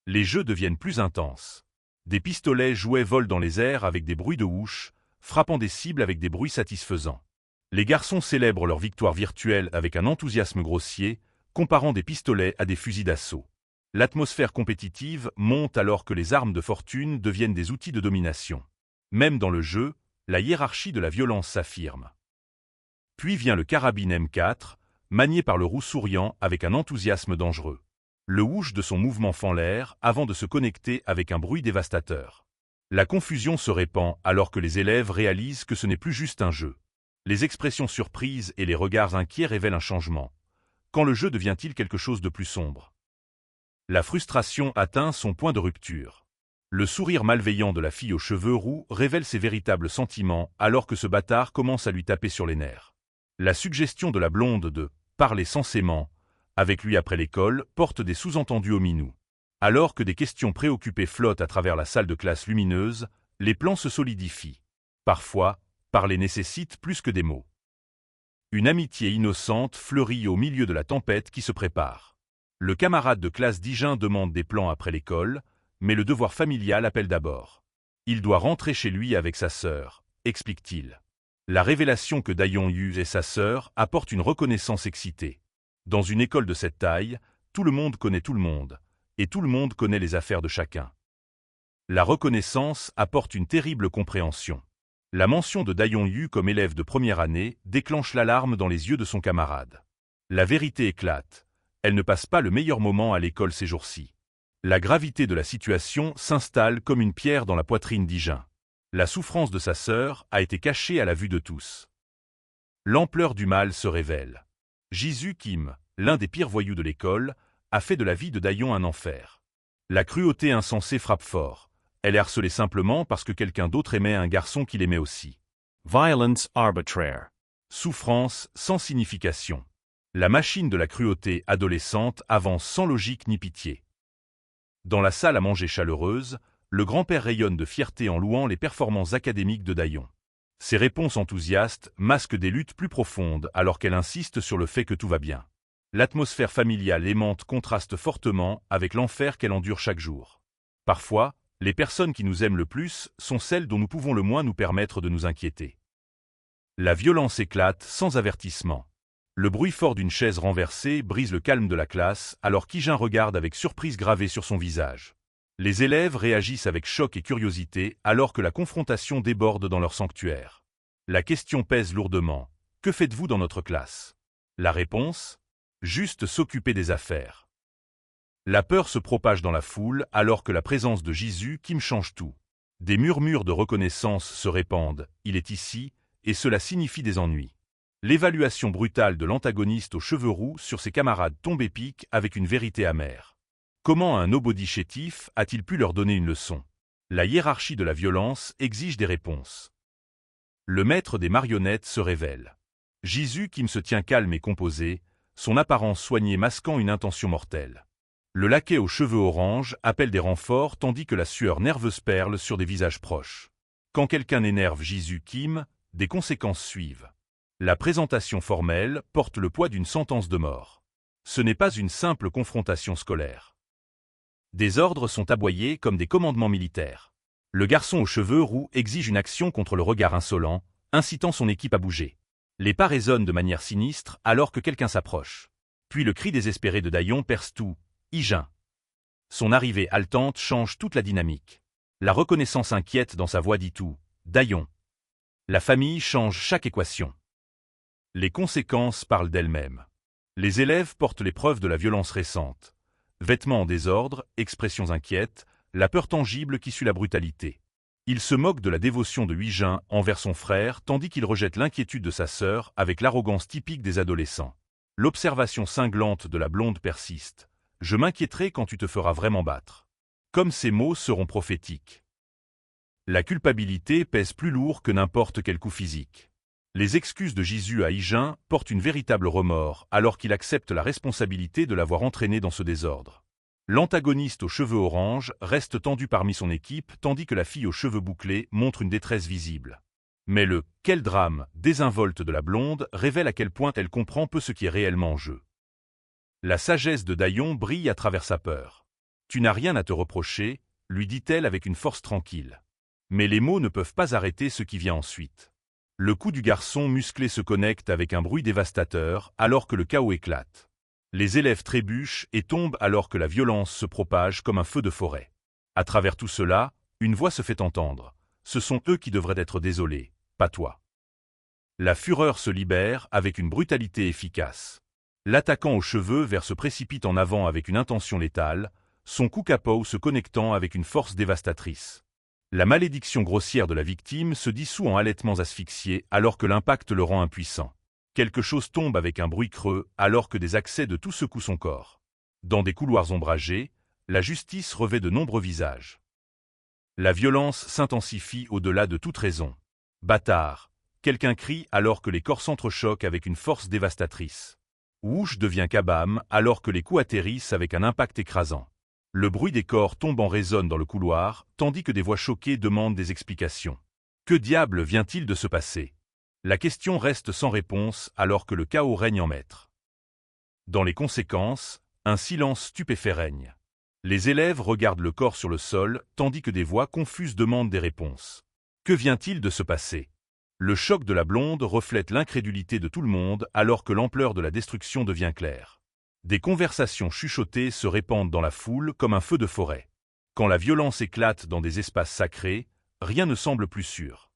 Les jeux deviennent plus intenses. Des pistolets jouets volent dans les airs avec des bruits de houche, frappant des cibles avec des bruits satisfaisants. Les garçons célèbrent leur victoire virtuelle avec un enthousiasme grossier, comparant des pistolets à des fusils d'assaut. L'atmosphère compétitive monte alors que les armes de fortune deviennent des outils de domination. Même dans le jeu, la hiérarchie de la violence s'affirme. Puis vient le carabine M4, manié par le roux souriant avec un enthousiasme dangereux. Le whoosh de son mouvement fend l'air avant de se connecter avec un bruit dévastateur. La confusion se répand alors que les élèves réalisent que ce n'est plus juste un jeu. Les expressions surprises et les regards inquiets révèlent un changement. Quand le jeu devient-il quelque chose de plus sombre? La frustration atteint son point de rupture. Le sourire malveillant de la fille aux cheveux roux révèle ses véritables sentiments alors que ce bâtard commence à lui taper sur les nerfs. La suggestion de la blonde de « parler sensément » avec lui après l'école porte des sous-entendus ominous. Alors que des questions préoccupées flottent à travers la salle de classe lumineuse, les plans se solidifient. Parfois, parler nécessite plus que des mots. Une amitié innocente fleurit au milieu de la tempête qui se prépare. Le camarade de classe d'Ijeun demande des plans après l'école, mais le devoir familial appelle d'abord. Il doit rentrer chez lui avec sa sœur, explique-t-il. La révélation que Dayon Yu est sa sœur apporte une reconnaissance excitée. Dans une école de cette taille, tout le monde connaît tout le monde, et tout le monde connaît les affaires de chacun. La reconnaissance apporte une terrible compréhension. La mention de Dayon Yu comme élève de première année déclenche l'alarme dans les yeux de son camarade. La vérité éclate. Elle ne passe pas le meilleur moment à l'école ces jours-ci. La gravité de la situation s'installe comme une pierre dans la poitrine d'Ijeun. La souffrance de sa sœur a été cachée à la vue de tous. L'ampleur du mal se révèle. Jisoo Kim, l'un des pires voyous de l'école, a fait de la vie de Dayon un enfer. La cruauté insensée frappe fort. Elle est harcelée simplement parce que quelqu'un d'autre aimait un garçon qu'il aimait aussi. Violence arbitraire. Souffrance sans signification. La machine de la cruauté adolescente avance sans logique ni pitié. Dans la salle à manger chaleureuse, le grand-père rayonne de fierté en louant les performances académiques de Dayon. Ses réponses enthousiastes masquent des luttes plus profondes alors qu'elle insiste sur le fait que tout va bien. L'atmosphère familiale aimante contraste fortement avec l'enfer qu'elle endure chaque jour. Parfois, les personnes qui nous aiment le plus sont celles dont nous pouvons le moins nous permettre de nous inquiéter. La violence éclate sans avertissement. Le bruit fort d'une chaise renversée brise le calme de la classe alors qu'Ijeun regarde avec surprise gravée sur son visage. Les élèves réagissent avec choc et curiosité alors que la confrontation déborde dans leur sanctuaire. La question pèse lourdement. Que faites-vous dans notre classe? La réponse? Juste s'occuper des affaires. La peur se propage dans la foule alors que la présence de Jisoo Kim change tout. Des murmures de reconnaissance se répandent, il est ici, et cela signifie des ennuis. L'évaluation brutale de l'antagoniste aux cheveux roux sur ses camarades tombe épique avec une vérité amère. Comment un nobody chétif a-t-il pu leur donner une leçon? La hiérarchie de la violence exige des réponses. Le maître des marionnettes se révèle. Jisoo Kim se tient calme et composé, son apparence soignée masquant une intention mortelle. Le laquais aux cheveux orange appelle des renforts tandis que la sueur nerveuse perle sur des visages proches. Quand quelqu'un énerve Jisoo Kim, des conséquences suivent. La présentation formelle porte le poids d'une sentence de mort. Ce n'est pas une simple confrontation scolaire. Des ordres sont aboyés comme des commandements militaires. Le garçon aux cheveux roux exige une action contre le regard insolent, incitant son équipe à bouger. Les pas résonnent de manière sinistre alors que quelqu'un s'approche. Puis le cri désespéré de Dayon perce tout. Ijeun. Son arrivée haletante change toute la dynamique. La reconnaissance inquiète dans sa voix dit tout. Dayon. La famille change chaque équation. Les conséquences parlent d'elles-mêmes. Les élèves portent les preuves de la violence récente. Vêtements en désordre, expressions inquiètes, la peur tangible qui suit la brutalité. Il se moque de la dévotion de Ijeun envers son frère tandis qu'il rejette l'inquiétude de sa sœur avec l'arrogance typique des adolescents. L'observation cinglante de la blonde persiste. Je m'inquiéterai quand tu te feras vraiment battre. Comme ces mots seront prophétiques. La culpabilité pèse plus lourd que n'importe quel coup physique. Les excuses de Jisoo à Ijeun portent une véritable remords alors qu'il accepte la responsabilité de l'avoir entraîné dans ce désordre. L'antagoniste aux cheveux orange reste tendu parmi son équipe tandis que la fille aux cheveux bouclés montre une détresse visible. Mais le « quel drame » désinvolte de la blonde révèle à quel point elle comprend peu ce qui est réellement en jeu. La sagesse de Dayon brille à travers sa peur. « Tu n'as rien à te reprocher », lui dit-elle avec une force tranquille. Mais les mots ne peuvent pas arrêter ce qui vient ensuite. Le cou du garçon musclé se connecte avec un bruit dévastateur alors que le chaos éclate. Les élèves trébuchent et tombent alors que la violence se propage comme un feu de forêt. À travers tout cela, une voix se fait entendre. Ce sont eux qui devraient être désolés, pas toi. La fureur se libère avec une brutalité efficace. L'attaquant aux cheveux vert se précipite en avant avec une intention létale, son coup capot se connectant avec une force dévastatrice. La malédiction grossière de la victime se dissout en halètements asphyxiés alors que l'impact le rend impuissant. Quelque chose tombe avec un bruit creux alors que des accès de tout secouent son corps. Dans des couloirs ombragés, la justice revêt de nombreux visages. La violence s'intensifie au-delà de toute raison. Bâtard! Quelqu'un crie alors que les corps s'entrechoquent avec une force dévastatrice. Whoosh devient kabam alors que les coups atterrissent avec un impact écrasant. Le bruit des corps tombant résonne dans le couloir, tandis que des voix choquées demandent des explications. Que diable vient-il de se passer? La question reste sans réponse alors que le chaos règne en maître. Dans les conséquences, un silence stupéfait règne. Les élèves regardent le corps sur le sol, tandis que des voix confuses demandent des réponses. Que vient-il de se passer? Le choc de la blonde reflète l'incrédulité de tout le monde alors que l'ampleur de la destruction devient claire. Des conversations chuchotées se répandent dans la foule comme un feu de forêt. Quand la violence éclate dans des espaces sacrés, rien ne semble plus sûr.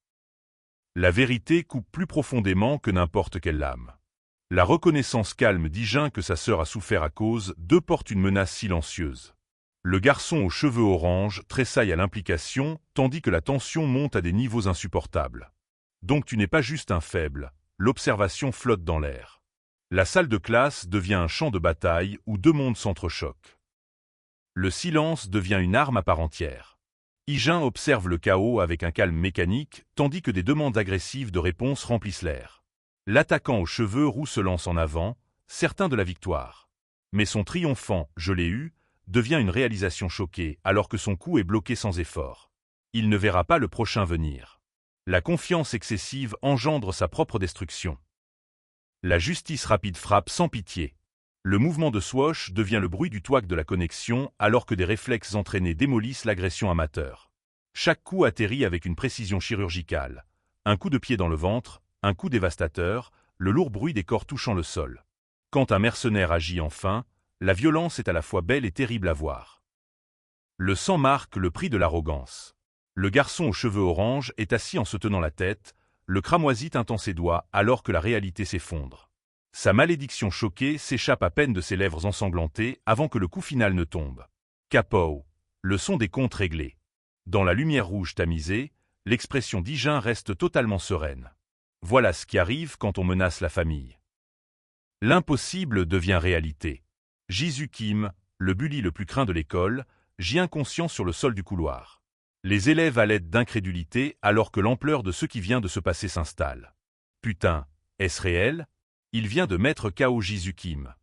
La vérité coupe plus profondément que n'importe quelle lame. La reconnaissance calme d'Higeun que sa sœur a souffert à cause d'eux porte une menace silencieuse. Le garçon aux cheveux orange tressaille à l'implication, tandis que la tension monte à des niveaux insupportables. Donc tu n'es pas juste un faible, l'observation flotte dans l'air. La salle de classe devient un champ de bataille où deux mondes s'entrechoquent. Le silence devient une arme à part entière. Higeun observe le chaos avec un calme mécanique, tandis que des demandes agressives de réponse remplissent l'air. L'attaquant aux cheveux roux se lance en avant, certain de la victoire. Mais son triomphant « je l'ai eu » devient une réalisation choquée alors que son coup est bloqué sans effort. Il ne verra pas le prochain venir. La confiance excessive engendre sa propre destruction. La justice rapide frappe sans pitié. Le mouvement de Swash devient le bruit du touac de la connexion alors que des réflexes entraînés démolissent l'agression amateur. Chaque coup atterrit avec une précision chirurgicale. Un coup de pied dans le ventre, un coup dévastateur, le lourd bruit des corps touchant le sol. Quand un mercenaire agit enfin, la violence est à la fois belle et terrible à voir. Le sang marque le prix de l'arrogance. Le garçon aux cheveux orange est assis en se tenant la tête, le cramoisi teintant ses doigts alors que la réalité s'effondre. Sa malédiction choquée s'échappe à peine de ses lèvres ensanglantées avant que le coup final ne tombe. Kapow! Le son des comptes réglés. Dans la lumière rouge tamisée, l'expression d'Higeun reste totalement sereine. Voilà ce qui arrive quand on menace la famille. L'impossible devient réalité. Jisoo Kim, le bully le plus craint de l'école, gît inconscient sur le sol du couloir. Les élèves à l'aide d'incrédulité alors que l'ampleur de ce qui vient de se passer s'installe. Putain, est-ce réel? Il vient de mettre KO Jisoo Kim.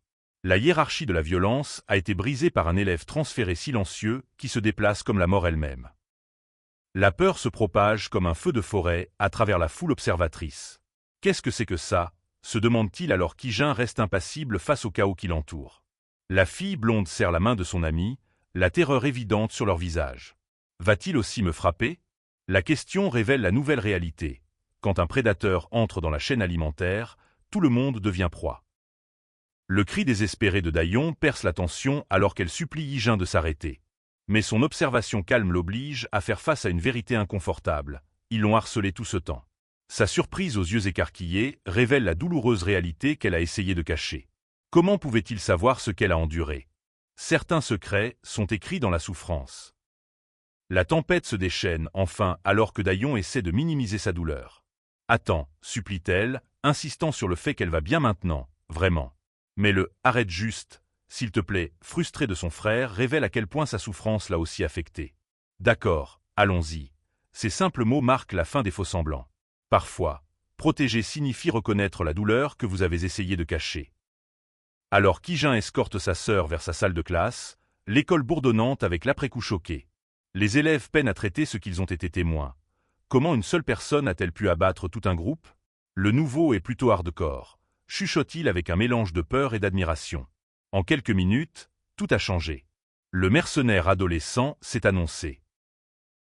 La hiérarchie de la violence a été brisée par un élève transféré silencieux qui se déplace comme la mort elle-même. La peur se propage comme un feu de forêt à travers la foule observatrice. Qu'est-ce que c'est que ça? Se demande-t-il alors qu'Higeun reste impassible face au chaos qui l'entoure. La fille blonde serre la main de son amie, la terreur évidente sur leur visage. Va-t-il aussi me frapper? La question révèle la nouvelle réalité. Quand un prédateur entre dans la chaîne alimentaire, tout le monde devient proie. Le cri désespéré de Dayon perce la tension alors qu'elle supplie Higeun de s'arrêter. Mais son observation calme l'oblige à faire face à une vérité inconfortable. Ils l'ont harcelé tout ce temps. Sa surprise aux yeux écarquillés révèle la douloureuse réalité qu'elle a essayé de cacher. Comment pouvait-il savoir ce qu'elle a enduré? Certains secrets sont écrits dans la souffrance. La tempête se déchaîne enfin alors que Dayon essaie de minimiser sa douleur. « Attends » supplie-t-elle, insistant sur le fait qu'elle va bien maintenant, vraiment. Mais le « arrête juste », s'il te plaît, frustré de son frère, révèle à quel point sa souffrance l'a aussi affecté. D'accord, allons-y. Ces simples mots marquent la fin des faux-semblants. Parfois, protéger signifie reconnaître la douleur que vous avez essayé de cacher. Alors qu'Higeun escorte sa sœur vers sa salle de classe, l'école bourdonnante avec l'après-coup choqué. Les élèves peinent à traiter ce qu'ils ont été témoins. Comment une seule personne a-t-elle pu abattre tout un groupe? Le nouveau est plutôt hardcore, chuchote-t-il avec un mélange de peur et d'admiration. En quelques minutes, tout a changé. Le mercenaire adolescent s'est annoncé.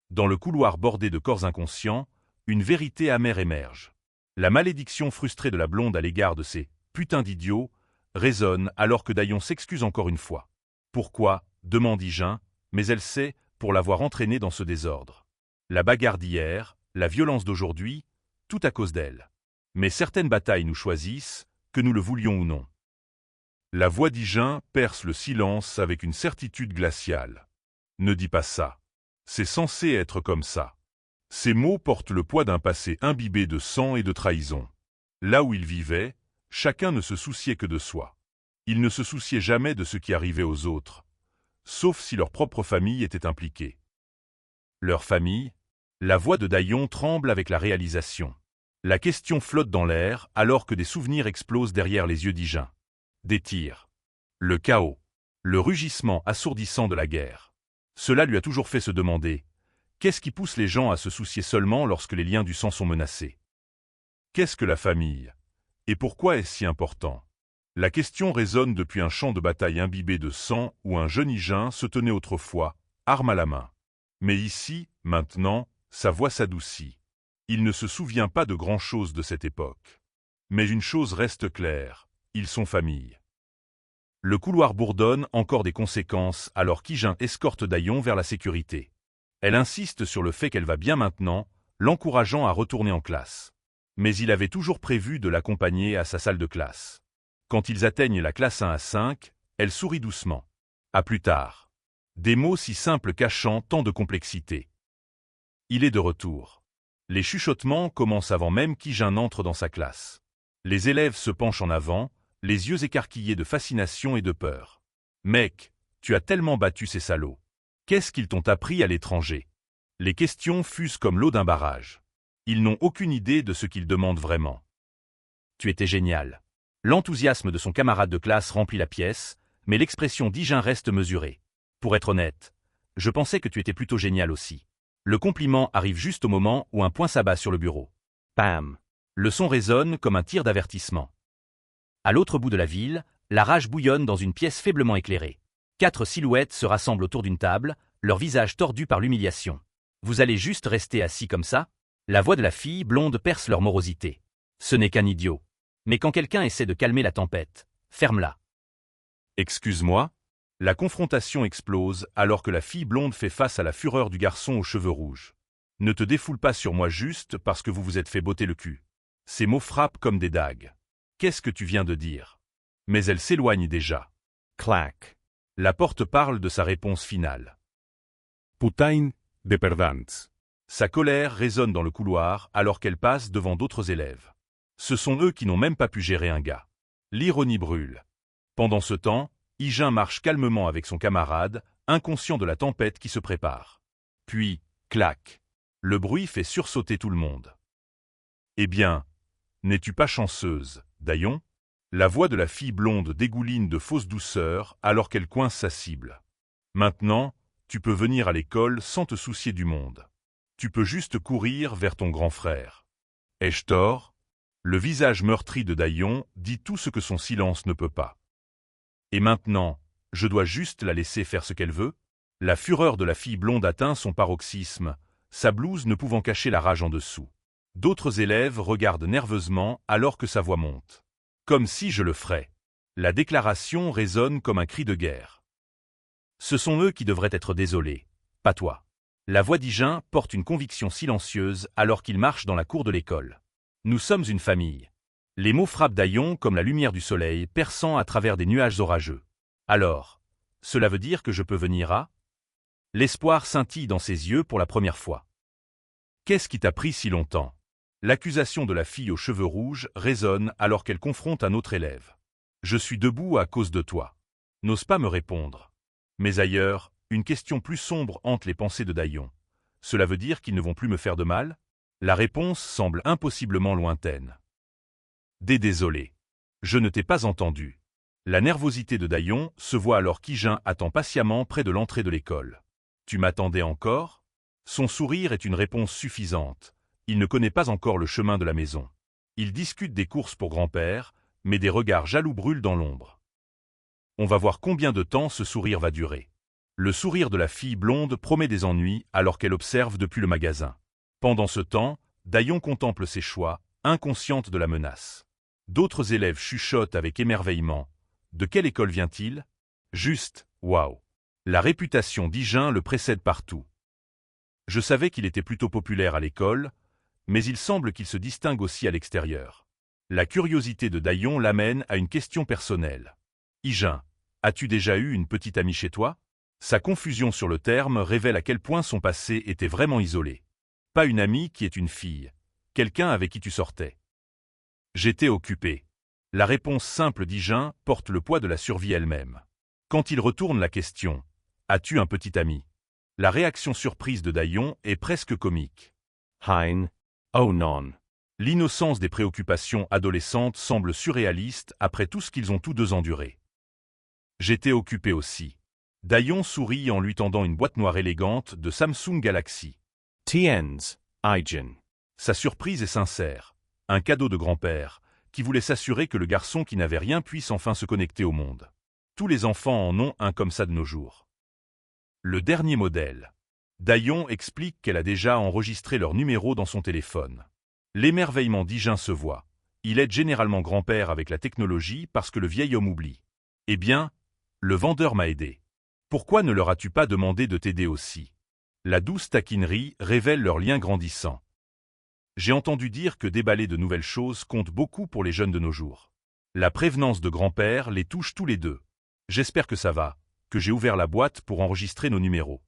Dans le couloir bordé de corps inconscients, une vérité amère émerge. La malédiction frustrée de la blonde à l'égard de ces « putains d'idiots » résonne alors que Dayon s'excuse encore une fois. Pourquoi? Demande Higeun, mais elle sait, pour l'avoir entraîné dans ce désordre. La bagarre d'hier, la violence d'aujourd'hui, tout à cause d'elle. Mais certaines batailles nous choisissent, que nous le voulions ou non. La voix d'Higeun perce le silence avec une certitude glaciale. Ne dis pas ça. C'est censé être comme ça. Ces mots portent le poids d'un passé imbibé de sang et de trahison. Là où ils vivaient, chacun ne se souciait que de soi. Ils ne se souciaient jamais de ce qui arrivait aux autres, sauf si leur propre famille était impliquée. Leur famille? La voix de Daillon tremble avec la réalisation. La question flotte dans l'air alors que des souvenirs explosent derrière les yeux d'Higeun. Des tirs. Le chaos. Le rugissement assourdissant de la guerre. Cela lui a toujours fait se demander, qu'est-ce qui pousse les gens à se soucier seulement lorsque les liens du sang sont menacés? Qu'est-ce que la famille? Et pourquoi est-ce si important? La question résonne depuis un champ de bataille imbibé de sang où un jeune Higeun se tenait autrefois, arme à la main. Mais ici, maintenant, sa voix s'adoucit. Il ne se souvient pas de grand-chose de cette époque. Mais une chose reste claire, ils sont famille. Le couloir bourdonne encore des conséquences alors qu'Higeun escorte Daillon vers la sécurité. Elle insiste sur le fait qu'elle va bien maintenant, l'encourageant à retourner en classe. Mais il avait toujours prévu de l'accompagner à sa salle de classe. Quand ils atteignent la classe 1 à 5, elle sourit doucement. À plus tard. Des mots si simples cachant tant de complexité. Il est de retour. Les chuchotements commencent avant même qu'Higeun n'entre dans sa classe. Les élèves se penchent en avant, les yeux écarquillés de fascination et de peur. « Mec, tu as tellement battu ces salauds. Qu'est-ce qu'ils t'ont appris à l'étranger ?» Les questions fusent comme l'eau d'un barrage. Ils n'ont aucune idée de ce qu'ils demandent vraiment. « Tu étais génial. » L'enthousiasme de son camarade de classe remplit la pièce, mais l'expression d'Higeun reste mesurée. « Pour être honnête, je pensais que tu étais plutôt génial aussi. » Le compliment arrive juste au moment où un poing s'abat sur le bureau. Bam! Le son résonne comme un tir d'avertissement. À l'autre bout de la ville, la rage bouillonne dans une pièce faiblement éclairée. 4 silhouettes se rassemblent autour d'une table, leurs visages tordus par l'humiliation. « Vous allez juste rester assis comme ça ?» La voix de la fille blonde perce leur morosité. Ce n'est qu'un idiot. Mais quand quelqu'un essaie de calmer la tempête, ferme-la. Excuse-moi? La confrontation explose alors que la fille blonde fait face à la fureur du garçon aux cheveux rouges. Ne te défoule pas sur moi juste parce que vous vous êtes fait botter le cul. Ces mots frappent comme des dagues. Qu'est-ce que tu viens de dire? Mais elle s'éloigne déjà. Clac. La porte parle de sa réponse finale. Putain de perdants. Sa colère résonne dans le couloir alors qu'elle passe devant d'autres élèves. Ce sont eux qui n'ont même pas pu gérer un gars. L'ironie brûle. Pendant ce temps, Higeun marche calmement avec son camarade, inconscient de la tempête qui se prépare. Puis, clac. Le bruit fait sursauter tout le monde. Eh bien, n'es-tu pas chanceuse, Daillon? La voix de la fille blonde dégouline de fausse douceur alors qu'elle coince sa cible. Maintenant, tu peux venir à l'école sans te soucier du monde. Tu peux juste courir vers ton grand frère. Ai-je tort? Le visage meurtri de Daillon dit tout ce que son silence ne peut pas. Et maintenant, je dois juste la laisser faire ce qu'elle veut? La fureur de la fille blonde atteint son paroxysme, sa blouse ne pouvant cacher la rage en dessous. D'autres élèves regardent nerveusement alors que sa voix monte. Comme si je le ferais. La déclaration résonne comme un cri de guerre. Ce sont eux qui devraient être désolés, pas toi. La voix d'Higeun porte une conviction silencieuse alors qu'il marche dans la cour de l'école. Nous sommes une famille. Les mots frappent Daillon comme la lumière du soleil perçant à travers des nuages orageux. Alors, cela veut dire que je peux venir à? L'espoir scintille dans ses yeux pour la première fois. Qu'est-ce qui t'a pris si longtemps? L'accusation de la fille aux cheveux rouges résonne alors qu'elle confronte un autre élève. Je suis debout à cause de toi. N'ose pas me répondre. Mais ailleurs, une question plus sombre hante les pensées de Daillon. Cela veut dire qu'ils ne vont plus me faire de mal? La réponse semble impossiblement lointaine. Désolé. Je ne t'ai pas entendu. La nervosité de Daillon se voit alors qu'Higeun attend patiemment près de l'entrée de l'école. Tu m'attendais encore? Son sourire est une réponse suffisante. Il ne connaît pas encore le chemin de la maison. Ils discutent des courses pour grand-père, mais des regards jaloux brûlent dans l'ombre. On va voir combien de temps ce sourire va durer. Le sourire de la fille blonde promet des ennuis alors qu'elle observe depuis le magasin. Pendant ce temps, Daillon contemple ses choix, inconsciente de la menace. D'autres élèves chuchotent avec émerveillement. De quelle école vient-il? Juste, waouh! La réputation d'Higeun le précède partout. Je savais qu'il était plutôt populaire à l'école, mais il semble qu'il se distingue aussi à l'extérieur. La curiosité de Daillon l'amène à une question personnelle. Higeun, as-tu déjà eu une petite amie chez toi? Sa confusion sur le terme révèle à quel point son passé était vraiment isolé. Pas une amie qui est une fille. Quelqu'un avec qui tu sortais. J'étais occupé. La réponse simple d'Hijein porte le poids de la survie elle-même. Quand il retourne la question « As-tu un petit ami ?» La réaction surprise de Dayon est presque comique. Hein? Oh non. L'innocence des préoccupations adolescentes semble surréaliste après tout ce qu'ils ont tous deux enduré. J'étais occupé aussi. Dayon sourit en lui tendant une boîte noire élégante de Samsung Galaxy. Tiens, Hijein. Sa surprise est sincère. Un cadeau de grand-père, qui voulait s'assurer que le garçon qui n'avait rien puisse enfin se connecter au monde. Tous les enfants en ont un comme ça de nos jours. Le dernier modèle. Dayon explique qu'elle a déjà enregistré leur numéro dans son téléphone. L'émerveillement d'Hijein se voit. Il aide généralement grand-père avec la technologie parce que le vieil homme oublie. Eh bien, le vendeur m'a aidé. Pourquoi ne leur as-tu pas demandé de t'aider aussi? La douce taquinerie révèle leur lien grandissant. J'ai entendu dire que déballer de nouvelles choses compte beaucoup pour les jeunes de nos jours. La prévenance de grand-père les touche tous les deux. J'espère que ça va, que j'ai ouvert la boîte pour enregistrer nos numéros.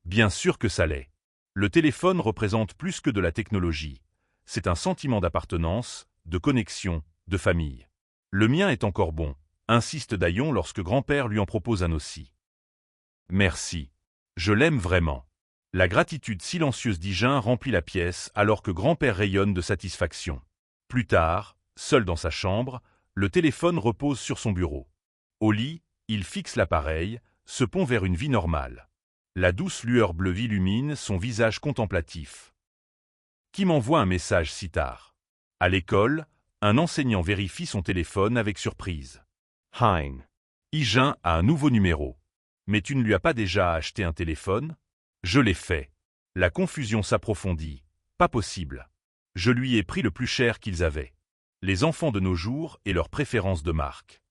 Bien sûr que ça l'est. Le téléphone représente plus que de la technologie. C'est un sentiment d'appartenance, de connexion, de famille. Le mien est encore bon, insiste Dayon lorsque grand-père lui en propose un aussi. Merci. Je l'aime vraiment. La gratitude silencieuse d'Hijein remplit la pièce alors que grand-père rayonne de satisfaction. Plus tard, seul dans sa chambre, le téléphone repose sur son bureau. Au lit, il fixe l'appareil, se pond vers une vie normale. La douce lueur bleue illumine son visage contemplatif. Qui m'envoie un message si tard? À l'école, un enseignant vérifie son téléphone avec surprise. Hein. Hijein a un nouveau numéro. Mais tu ne lui as pas déjà acheté un téléphone? Je l'ai fait. La confusion s'approfondit. Pas possible. Je lui ai pris le plus cher qu'ils avaient. Les enfants de nos jours et leurs préférences de marque.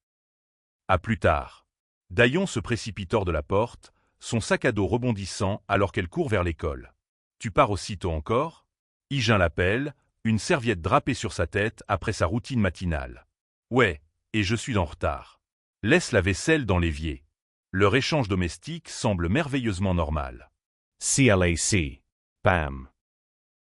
À plus tard. Dayon se précipite hors de la porte, son sac à dos rebondissant alors qu'elle court vers l'école. Tu pars aussitôt encore? Hijein l'appelle, une serviette drapée sur sa tête après sa routine matinale. Ouais, et je suis en retard. Laisse la vaisselle dans l'évier. Leur échange domestique semble merveilleusement normal. CLAC. Bam.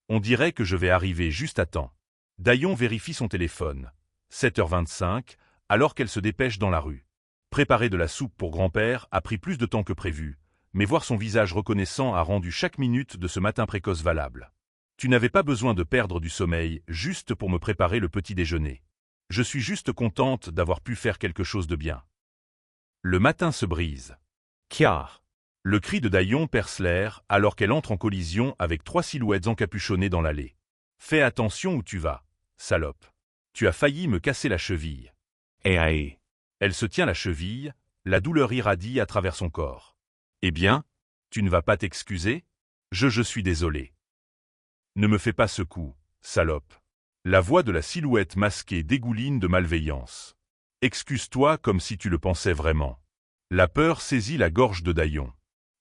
On dirait que je vais arriver juste à temps. Dayon vérifie son téléphone. 7h25, alors qu'elle se dépêche dans la rue. Préparer de la soupe pour grand-père a pris plus de temps que prévu, mais voir son visage reconnaissant a rendu chaque minute de ce matin précoce valable. Tu n'avais pas besoin de perdre du sommeil juste pour me préparer le petit déjeuner. Je suis juste contente d'avoir pu faire quelque chose de bien. Le matin se brise. Kya. Le cri de Dayon perce l'air alors qu'elle entre en collision avec 3 silhouettes encapuchonnées dans l'allée. Fais attention où tu vas, salope. Tu as failli me casser la cheville. Ae. Elle se tient la cheville, la douleur irradie à travers son corps. Eh bien, tu ne vas pas t'excuser? Je suis désolé. Ne me fais pas ce coup, salope. La voix de la silhouette masquée dégouline de malveillance. Excuse-toi comme si tu le pensais vraiment. La peur saisit la gorge de Dayon.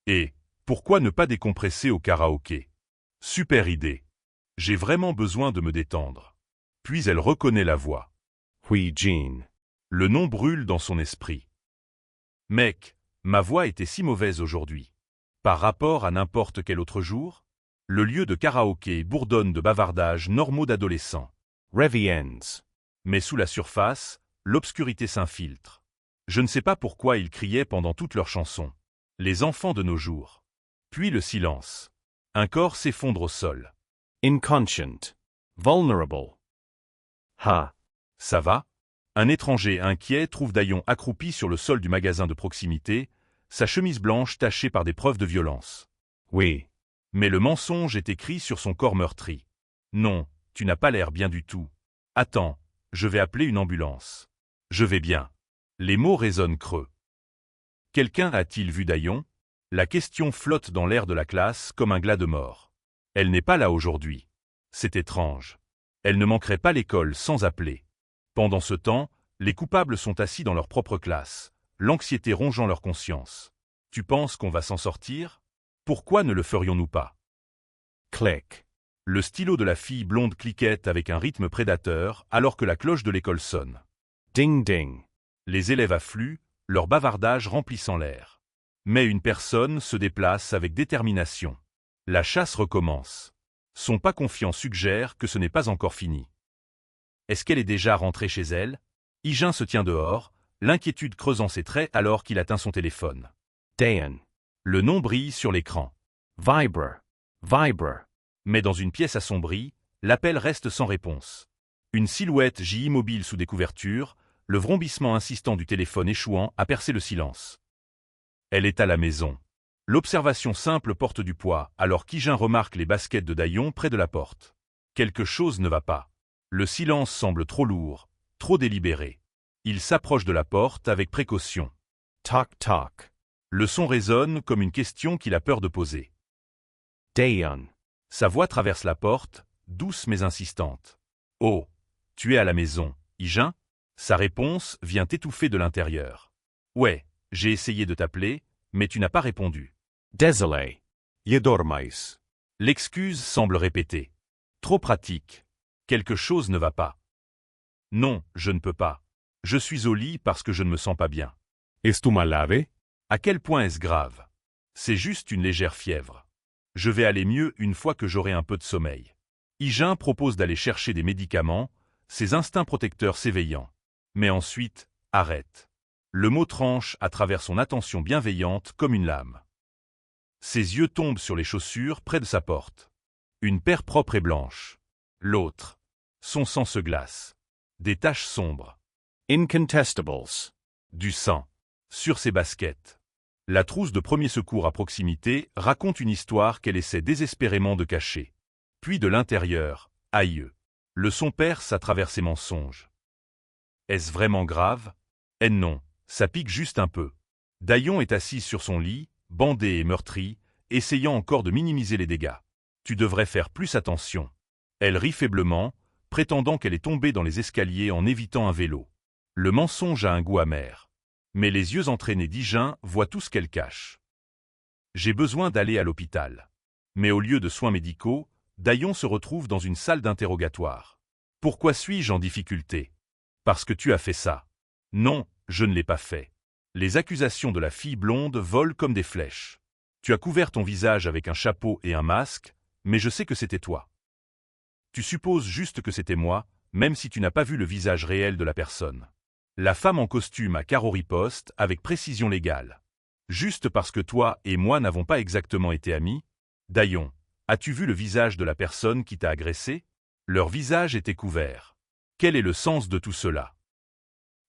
Et, pourquoi ne pas décompresser au karaoké? Super idée. J'ai vraiment besoin de me détendre. Puis elle reconnaît la voix. Hui Jin. Le nom brûle dans son esprit. Mec, ma voix était si mauvaise aujourd'hui. Par rapport à n'importe quel autre jour? Le lieu de karaoké bourdonne de bavardages normaux d'adolescents. Reviens. Mais sous la surface, l'obscurité s'infiltre. Je ne sais pas pourquoi ils criaient pendant toute leur chanson. Les enfants de nos jours. Puis le silence. Un corps s'effondre au sol. Inconscient. Vulnerable. Ha. Ça va? Un étranger inquiet trouve Dayon accroupi sur le sol du magasin de proximité, sa chemise blanche tachée par des preuves de violence. Oui. Mais le mensonge est écrit sur son corps meurtri. Non, tu n'as pas l'air bien du tout. Attends, je vais appeler une ambulance. Je vais bien. Les mots résonnent creux. Quelqu'un a-t-il vu Dayon? La question flotte dans l'air de la classe comme un glas de mort. Elle n'est pas là aujourd'hui. C'est étrange. Elle ne manquerait pas l'école sans appeler. Pendant ce temps, les coupables sont assis dans leur propre classe, l'anxiété rongeant leur conscience. Tu penses qu'on va s'en sortir? Pourquoi ne le ferions-nous pas? Click. Le stylo de la fille blonde cliquette avec un rythme prédateur alors que la cloche de l'école sonne. Ding ding. Les élèves affluent, leur bavardage remplissant l'air. Mais une personne se déplace avec détermination. La chasse recommence. Son pas confiant suggère que ce n'est pas encore fini. Est-ce qu'elle est déjà rentrée chez elle? Hijin se tient dehors, l'inquiétude creusant ses traits alors qu'il atteint son téléphone. Dayan. Le nom brille sur l'écran. Viber. Viber. Mais dans une pièce assombrie, l'appel reste sans réponse. Une silhouette gît immobile sous des couvertures, le vrombissement insistant du téléphone échouant a percé le silence. Elle est à la maison. L'observation simple porte du poids, alors qu'Hijin remarque les baskets de Dayon près de la porte. Quelque chose ne va pas. Le silence semble trop lourd, trop délibéré. Il s'approche de la porte avec précaution. Toc toc. Le son résonne comme une question qu'il a peur de poser. Dayan. Sa voix traverse la porte, douce mais insistante. « Oh, tu es à la maison, Hijin ?» Sa réponse vient étouffer de l'intérieur. « Ouais, j'ai essayé de t'appeler, mais tu n'as pas répondu. » Désolé. Je dormais. L'excuse semble répétée. Trop pratique. Quelque chose ne va pas. Non, je ne peux pas. Je suis au lit parce que je ne me sens pas bien. Es tu malade? À quel point est-ce grave? C'est juste une légère fièvre. Je vais aller mieux une fois que j'aurai un peu de sommeil. Hijin propose d'aller chercher des médicaments, ses instincts protecteurs s'éveillant. Mais ensuite, arrête. Le mot tranche à travers son attention bienveillante comme une lame. Ses yeux tombent sur les chaussures près de sa porte. Une paire propre et blanche. L'autre. Son sang se glace. Des taches sombres. Incontestables. Du sang. Sur ses baskets. La trousse de premier secours à proximité raconte une histoire qu'elle essaie désespérément de cacher. Puis de l'intérieur, aïe. Le son perce à travers ses mensonges. Est-ce vraiment grave? Eh non, ça pique juste un peu. Dayon est assise sur son lit, bandée et meurtrie, essayant encore de minimiser les dégâts. Tu devrais faire plus attention. Elle rit faiblement, prétendant qu'elle est tombée dans les escaliers en évitant un vélo. Le mensonge a un goût amer. Mais les yeux entraînés d'Hijin voient tout ce qu'elle cache. J'ai besoin d'aller à l'hôpital. Mais au lieu de soins médicaux, Dayon se retrouve dans une salle d'interrogatoire. Pourquoi suis-je en difficulté? Parce que tu as fait ça. Non, je ne l'ai pas fait. Les accusations de la fille blonde volent comme des flèches. Tu as couvert ton visage avec un chapeau et un masque, mais je sais que c'était toi. Tu supposes juste que c'était moi, même si tu n'as pas vu le visage réel de la personne. La femme en costume à carreaux riposte avec précision légale. Juste parce que toi et moi n'avons pas exactement été amis? Dayon, as-tu vu le visage de la personne qui t'a agressé? Leur visage était couvert. Quel est le sens de tout cela?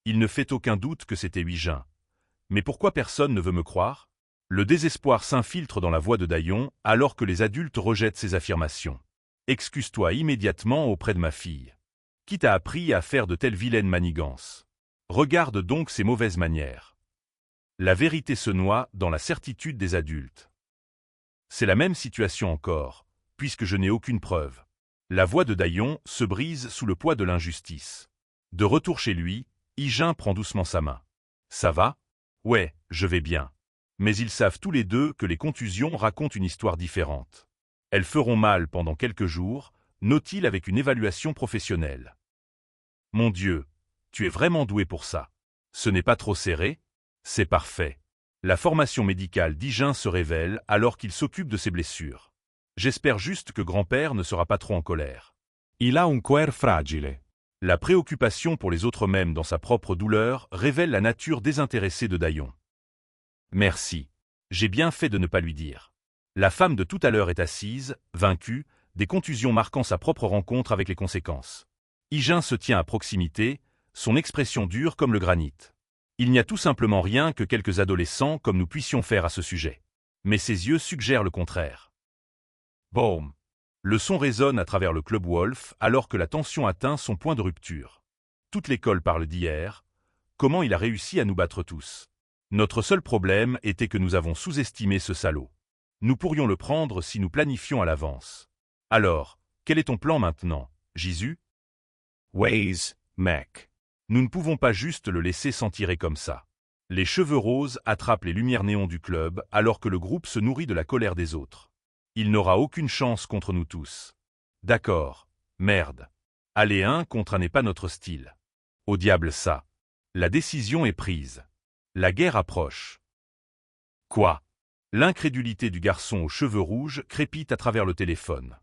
Il ne fait aucun doute que c'était Hijin. Mais pourquoi personne ne veut me croire? Le désespoir s'infiltre dans la voix de Dayon alors que les adultes rejettent ses affirmations. Excuse-toi immédiatement auprès de ma fille. Qui t'a appris à faire de telles vilaines manigances? Regarde donc ses mauvaises manières. La vérité se noie dans la certitude des adultes. C'est la même situation encore, puisque je n'ai aucune preuve. La voix de Dayon se brise sous le poids de l'injustice. De retour chez lui, Hijin prend doucement sa main. Ça va? Ouais, je vais bien. Mais ils savent tous les deux que les contusions racontent une histoire différente. Elles feront mal pendant quelques jours, note-t-il avec une évaluation professionnelle. Mon Dieu, tu es vraiment doué pour ça. Ce n'est pas trop serré? C'est parfait. La formation médicale d'Hijin se révèle alors qu'il s'occupe de ses blessures. J'espère juste que grand-père ne sera pas trop en colère. Il a un cuore fragile. La préoccupation pour les autres même dans sa propre douleur révèle la nature désintéressée de Dayon. Merci. J'ai bien fait de ne pas lui dire. La femme de tout à l'heure est assise, vaincue, des contusions marquant sa propre rencontre avec les conséquences. Hijin se tient à proximité, son expression dure comme le granit. Il n'y a tout simplement rien que quelques adolescents comme nous puissions faire à ce sujet. Mais ses yeux suggèrent le contraire. Boum! Le son résonne à travers le Club Wolf alors que la tension atteint son point de rupture. Toute l'école parle d'hier. Comment il a réussi à nous battre tous? Notre seul problème était que nous avons sous-estimé ce salaud. Nous pourrions le prendre si nous planifions à l'avance. Alors, quel est ton plan maintenant, Jésus? Ways, mec. Nous ne pouvons pas juste le laisser s'en tirer comme ça. Les cheveux roses attrapent les lumières néons du club alors que le groupe se nourrit de la colère des autres. Il n'aura aucune chance contre nous tous. D'accord, merde. Aller 1 contre 1 n'est pas notre style. Au diable ça. La décision est prise. La guerre approche. Quoi? L'incrédulité du garçon aux cheveux rouges crépite à travers le téléphone.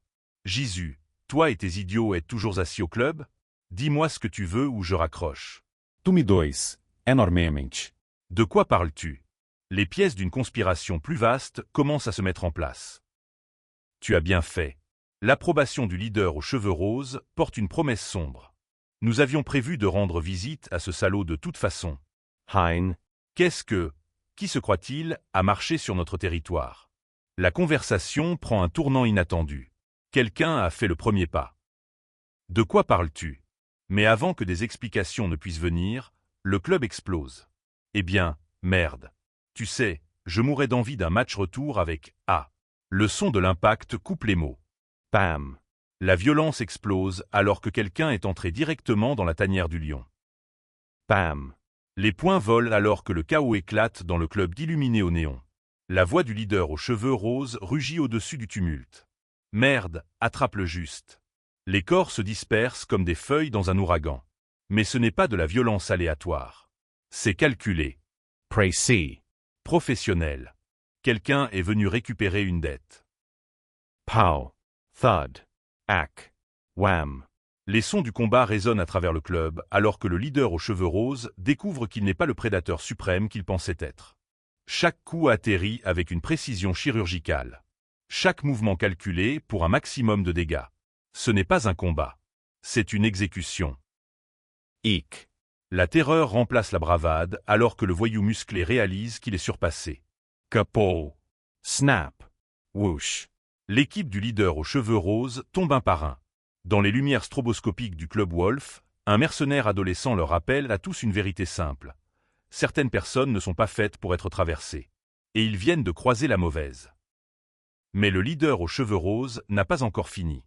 Jisu, toi et tes idiots êtes toujours assis au club? Dis-moi ce que tu veux ou je raccroche. Tu me dois, enormemente. De quoi parles-tu? Les pièces d'une conspiration plus vaste commencent à se mettre en place. Tu as bien fait. L'approbation du leader aux cheveux roses porte une promesse sombre. Nous avions prévu de rendre visite à ce salaud de toute façon. Hein. Qu'est-ce que, qui se croit-il, a marché sur notre territoire? La conversation prend un tournant inattendu. Quelqu'un a fait le premier pas. De quoi parles-tu? Mais avant que des explications ne puissent venir, le club explose. Eh bien, merde. Tu sais, je mourrais d'envie d'un match retour avec A. Le son de l'impact coupe les mots. Bam. La violence explose alors que quelqu'un est entré directement dans la tanière du lion. Bam. Les poings volent alors que le chaos éclate dans le club d'illuminés au néon. La voix du leader aux cheveux roses rugit au-dessus du tumulte. Merde, attrape le juste. Les corps se dispersent comme des feuilles dans un ouragan. Mais ce n'est pas de la violence aléatoire. C'est calculé. Précis. Professionnel. Quelqu'un est venu récupérer une dette. Pow. Thud. Ack. Wham. Les sons du combat résonnent à travers le club alors que le leader aux cheveux roses découvre qu'il n'est pas le prédateur suprême qu'il pensait être. Chaque coup atterrit avec une précision chirurgicale. Chaque mouvement calculé pour un maximum de dégâts. Ce n'est pas un combat. C'est une exécution. Eek. La terreur remplace la bravade alors que le voyou musclé réalise qu'il est surpassé. Kapow. Snap. Whoosh. L'équipe du leader aux cheveux roses tombe un par un. Dans les lumières stroboscopiques du club Wolf, un mercenaire adolescent leur rappelle à tous une vérité simple. Certaines personnes ne sont pas faites pour être traversées. Et ils viennent de croiser la mauvaise. Mais le leader aux cheveux roses n'a pas encore fini.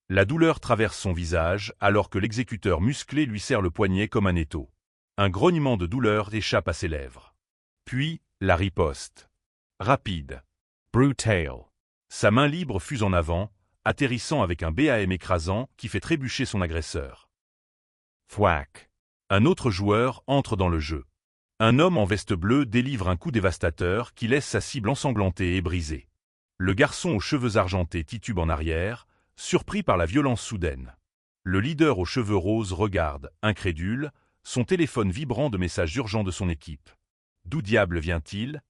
La douleur traverse son visage alors que l'exécuteur musclé lui serre le poignet comme un étau. Un grognement de douleur échappe à ses lèvres. Puis, la riposte. Rapide. Brutal. Sa main libre fuse en avant, atterrissant avec un BAM écrasant qui fait trébucher son agresseur. Thwack. Un autre joueur entre dans le jeu. Un homme en veste bleue délivre un coup dévastateur qui laisse sa cible ensanglantée et brisée. Le garçon aux cheveux argentés titube en arrière, surpris par la violence soudaine. Le leader aux cheveux roses regarde, incrédule, son téléphone vibrant de messages urgents de son équipe. D'où diable vient-il?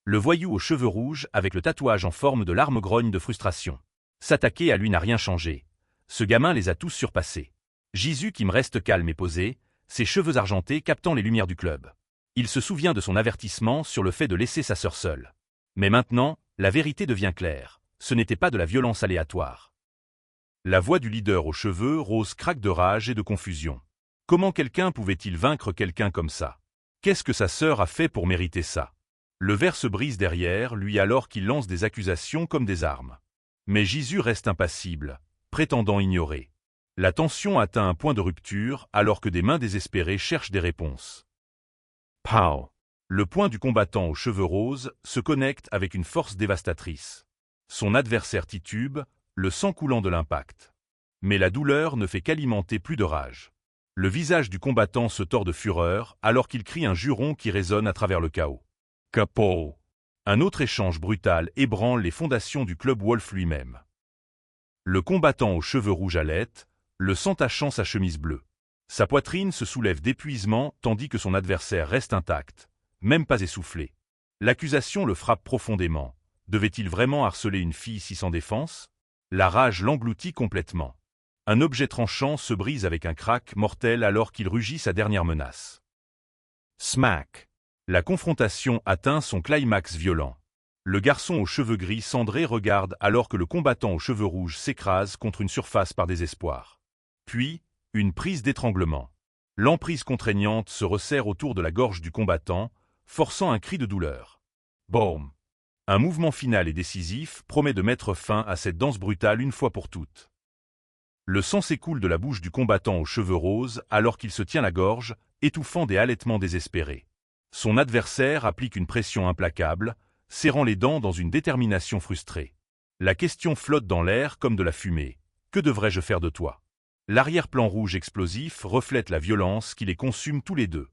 Le voyou aux cheveux rouges avec le tatouage en forme de larme-grogne de frustration. S'attaquer à lui n'a rien changé. Ce gamin les a tous surpassés. Jisu qui me reste calme et posé, ses cheveux argentés captant les lumières du club. Il se souvient de son avertissement sur le fait de laisser sa sœur seule. Mais maintenant, la vérité devient claire. Ce n'était pas de la violence aléatoire. La voix du leader aux cheveux roses craque de rage et de confusion. Comment quelqu'un pouvait-il vaincre quelqu'un comme ça? Qu'est-ce que sa sœur a fait pour mériter ça? Le verre se brise derrière lui alors qu'il lance des accusations comme des armes. Mais Jisu reste impassible, prétendant ignorer. La tension atteint un point de rupture alors que des mains désespérées cherchent des réponses. Pow. Le poing du combattant aux cheveux roses se connecte avec une force dévastatrice. Son adversaire titube, le sang coulant de l'impact. Mais la douleur ne fait qu'alimenter plus de rage. Le visage du combattant se tord de fureur alors qu'il crie un juron qui résonne à travers le chaos. Kapow. Un autre échange brutal ébranle les fondations du club Wolf lui-même. Le combattant aux cheveux rouges halète, le sang tachant sa chemise bleue. Sa poitrine se soulève d'épuisement tandis que son adversaire reste intact, même pas essoufflé. L'accusation le frappe profondément. Devait-il vraiment harceler une fille si sans défense? La rage l'engloutit complètement. Un objet tranchant se brise avec un crack mortel alors qu'il rugit sa dernière menace. Smack. La confrontation atteint son climax violent. Le garçon aux cheveux gris cendrés regarde alors que le combattant aux cheveux rouges s'écrase contre une surface par désespoir. Puis, une prise d'étranglement. L'emprise contraignante se resserre autour de la gorge du combattant, forçant un cri de douleur. Boum! Un mouvement final et décisif promet de mettre fin à cette danse brutale une fois pour toutes. Le sang s'écoule de la bouche du combattant aux cheveux roses alors qu'il se tient la gorge, étouffant des halètements désespérés. Son adversaire applique une pression implacable, serrant les dents dans une détermination frustrée. La question flotte dans l'air comme de la fumée. Que devrais-je faire de toi? L'arrière-plan rouge explosif reflète la violence qui les consume tous les deux.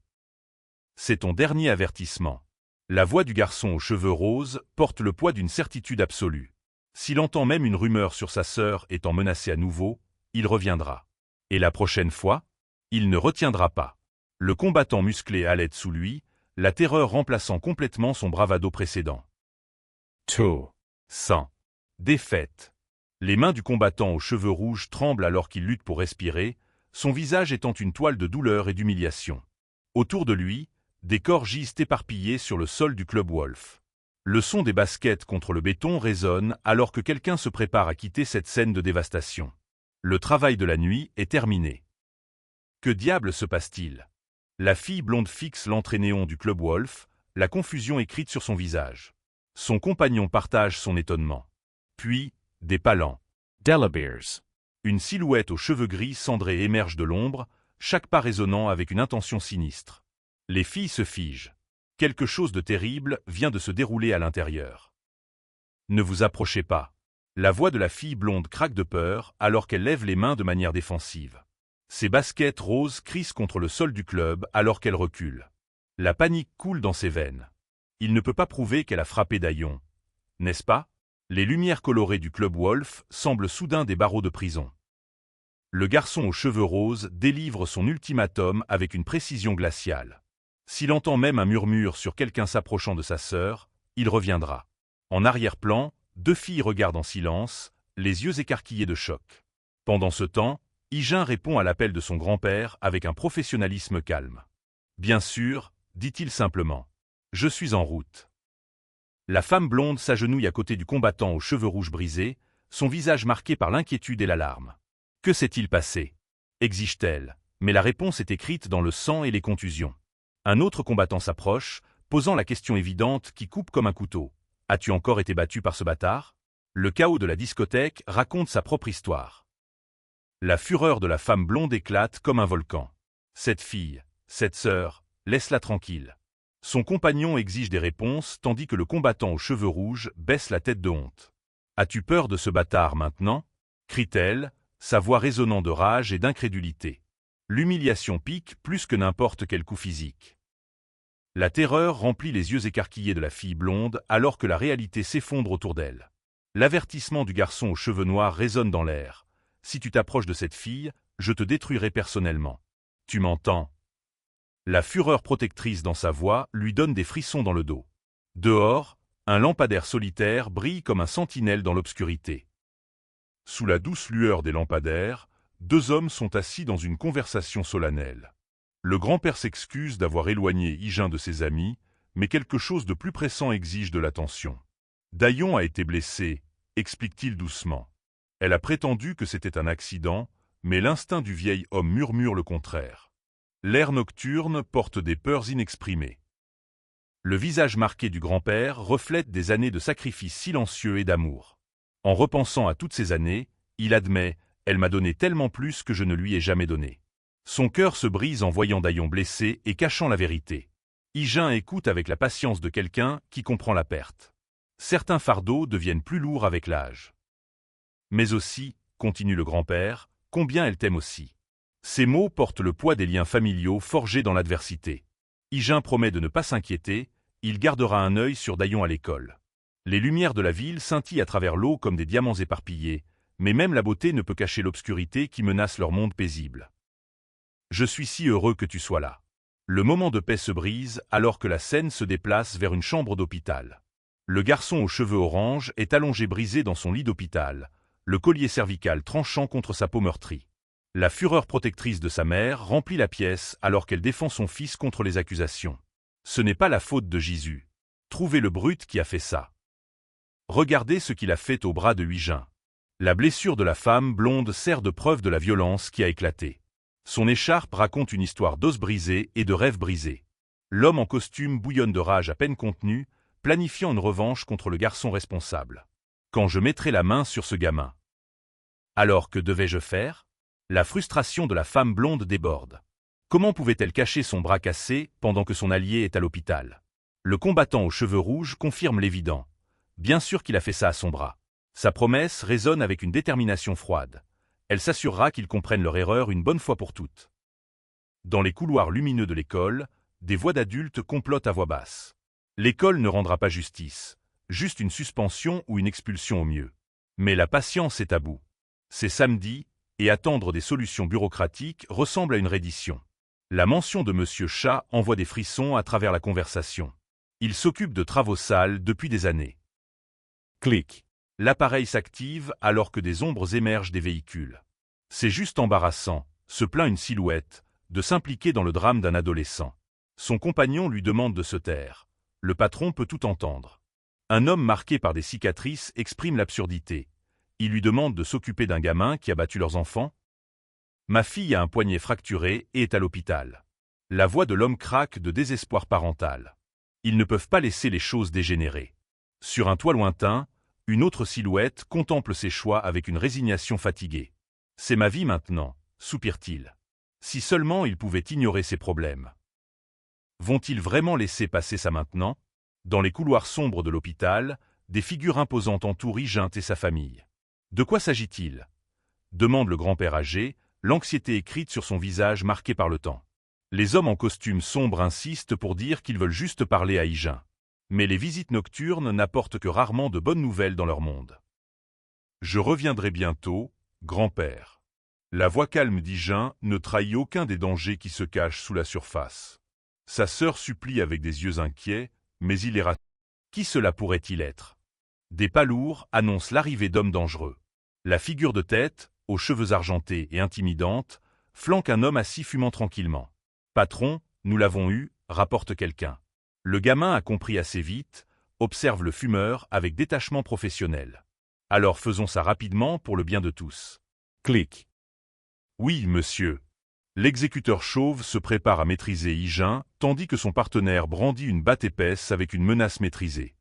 C'est ton dernier avertissement. La voix du garçon aux cheveux roses porte le poids d'une certitude absolue. S'il entend même une rumeur sur sa sœur étant menacée à nouveau, il reviendra. Et la prochaine fois, il ne retiendra pas. Le combattant musclé allait sous lui, la terreur remplaçant complètement son bravado précédent. 2. 100. Défaite. Les mains du combattant aux cheveux rouges tremblent alors qu'il lutte pour respirer, son visage étant une toile de douleur et d'humiliation. Autour de lui, des corps gisent éparpillés sur le sol du Club Wolf. Le son des baskets contre le béton résonne alors que quelqu'un se prépare à quitter cette scène de dévastation. Le travail de la nuit est terminé. Que diable se passe-t-il? La fille blonde fixe l'entrée néon du Club Wolf, la confusion écrite sur son visage. Son compagnon partage son étonnement. Puis, des palans. Delabears. Une silhouette aux cheveux gris cendrés émerge de l'ombre, chaque pas résonnant avec une intention sinistre. Les filles se figent. Quelque chose de terrible vient de se dérouler à l'intérieur. Ne vous approchez pas. La voix de la fille blonde craque de peur alors qu'elle lève les mains de manière défensive. Ses baskets roses crissent contre le sol du club alors qu'elle recule. La panique coule dans ses veines. Il ne peut pas prouver qu'elle a frappé Dayon. N'est-ce pas? Les lumières colorées du Club Wolf semblent soudain des barreaux de prison. Le garçon aux cheveux roses délivre son ultimatum avec une précision glaciale. S'il entend même un murmure sur quelqu'un s'approchant de sa sœur, il reviendra. En arrière-plan, deux filles regardent en silence, les yeux écarquillés de choc. Pendant ce temps, Hijin répond à l'appel de son grand-père avec un professionnalisme calme. « Bien sûr, dit-il simplement. Je suis en route. » La femme blonde s'agenouille à côté du combattant aux cheveux rouges brisés, son visage marqué par l'inquiétude et l'alarme. Que s'est-il passé? Exige-t-elle, mais la réponse est écrite dans le sang et les contusions. Un autre combattant s'approche, posant la question évidente qui coupe comme un couteau. As-tu encore été battu par ce bâtard? Le chaos de la discothèque raconte sa propre histoire. La fureur de la femme blonde éclate comme un volcan. Cette fille, cette sœur, laisse-la tranquille. Son compagnon exige des réponses tandis que le combattant aux cheveux rouges baisse la tête de honte. « As-tu peur de ce bâtard maintenant » crie-t-elle, sa voix résonnant de rage et d'incrédulité. L'humiliation pique plus que n'importe quel coup physique. La terreur remplit les yeux écarquillés de la fille blonde alors que la réalité s'effondre autour d'elle. L'avertissement du garçon aux cheveux noirs résonne dans l'air. « Si tu t'approches de cette fille, je te détruirai personnellement. Tu m'entends ?» La fureur protectrice dans sa voix lui donne des frissons dans le dos. Dehors, un lampadaire solitaire brille comme un sentinelle dans l'obscurité. Sous la douce lueur des lampadaires, deux hommes sont assis dans une conversation solennelle. Le grand-père s'excuse d'avoir éloigné Hijin de ses amis, mais quelque chose de plus pressant exige de l'attention. Dayon a été blessé, explique-t-il doucement. Elle a prétendu que c'était un accident, mais l'instinct du vieil homme murmure le contraire. L'air nocturne porte des peurs inexprimées. Le visage marqué du grand-père reflète des années de sacrifices silencieux et d'amour. En repensant à toutes ces années, il admet « Elle m'a donné tellement plus que je ne lui ai jamais donné ». Son cœur se brise en voyant Dayon blessé et cachant la vérité. Hijin écoute avec la patience de quelqu'un qui comprend la perte. Certains fardeaux deviennent plus lourds avec l'âge. Mais aussi, continue le grand-père, combien elle t'aime aussi. Ces mots portent le poids des liens familiaux forgés dans l'adversité. Hijin promet de ne pas s'inquiéter, il gardera un œil sur Dayon à l'école. Les lumières de la ville scintillent à travers l'eau comme des diamants éparpillés, mais même la beauté ne peut cacher l'obscurité qui menace leur monde paisible. Je suis si heureux que tu sois là. Le moment de paix se brise alors que la scène se déplace vers une chambre d'hôpital. Le garçon aux cheveux orange est allongé brisé dans son lit d'hôpital, le collier cervical tranchant contre sa peau meurtrie. La fureur protectrice de sa mère remplit la pièce alors qu'elle défend son fils contre les accusations. Ce n'est pas la faute de Jésus. Trouvez le brute qui a fait ça. Regardez ce qu'il a fait au bras de Hijin. La blessure de la femme blonde sert de preuve de la violence qui a éclaté. Son écharpe raconte une histoire d'os brisés et de rêves brisés. L'homme en costume bouillonne de rage à peine contenue, planifiant une revanche contre le garçon responsable. Quand je mettrai la main sur ce gamin. Alors que devais-je faire? La frustration de la femme blonde déborde. Comment pouvait-elle cacher son bras cassé pendant que son allié est à l'hôpital? Le combattant aux cheveux rouges confirme l'évident. Bien sûr qu'il a fait ça à son bras. Sa promesse résonne avec une détermination froide. Elle s'assurera qu'ils comprennent leur erreur une bonne fois pour toutes. Dans les couloirs lumineux de l'école, des voix d'adultes complotent à voix basse. L'école ne rendra pas justice, juste une suspension ou une expulsion au mieux. Mais la patience est à bout. C'est samedi, et attendre des solutions bureaucratiques ressemble à une reddition. La mention de Monsieur Chat envoie des frissons à travers la conversation. Il s'occupe de travaux sales depuis des années. Clic. L'appareil s'active alors que des ombres émergent des véhicules. C'est juste embarrassant, se plaint une silhouette, de s'impliquer dans le drame d'un adolescent. Son compagnon lui demande de se taire. Le patron peut tout entendre. Un homme marqué par des cicatrices exprime l'absurdité. Il lui demande de s'occuper d'un gamin qui a battu leurs enfants. Ma fille a un poignet fracturé et est à l'hôpital. La voix de l'homme craque de désespoir parental. Ils ne peuvent pas laisser les choses dégénérer. Sur un toit lointain, une autre silhouette contemple ses choix avec une résignation fatiguée. C'est ma vie maintenant, soupire-t-il. Si seulement il pouvait ignorer ses problèmes. Vont-ils vraiment laisser passer ça maintenant? Dans les couloirs sombres de l'hôpital, des figures imposantes entourent Higgins et sa famille. De quoi s'agit-il? Demande le grand-père âgé, l'anxiété écrite sur son visage marqué par le temps. Les hommes en costume sombre insistent pour dire qu'ils veulent juste parler à Higgins. Mais les visites nocturnes n'apportent que rarement de bonnes nouvelles dans leur monde. Je reviendrai bientôt, grand-père. La voix calme d'Higgins ne trahit aucun des dangers qui se cachent sous la surface. Sa sœur supplie avec des yeux inquiets, mais il est raté. Qui cela pourrait-il être? Des pas lourds annoncent l'arrivée d'hommes dangereux. La figure de tête, aux cheveux argentés et intimidante, flanque un homme assis fumant tranquillement. Patron, nous l'avons eu, rapporte quelqu'un. Le gamin a compris assez vite, observe le fumeur avec détachement professionnel. Alors faisons ça rapidement pour le bien de tous. Clic. Oui, monsieur. L'exécuteur chauve se prépare à maîtriser Higgins, tandis que son partenaire brandit une batte épaisse avec une menace maîtrisée.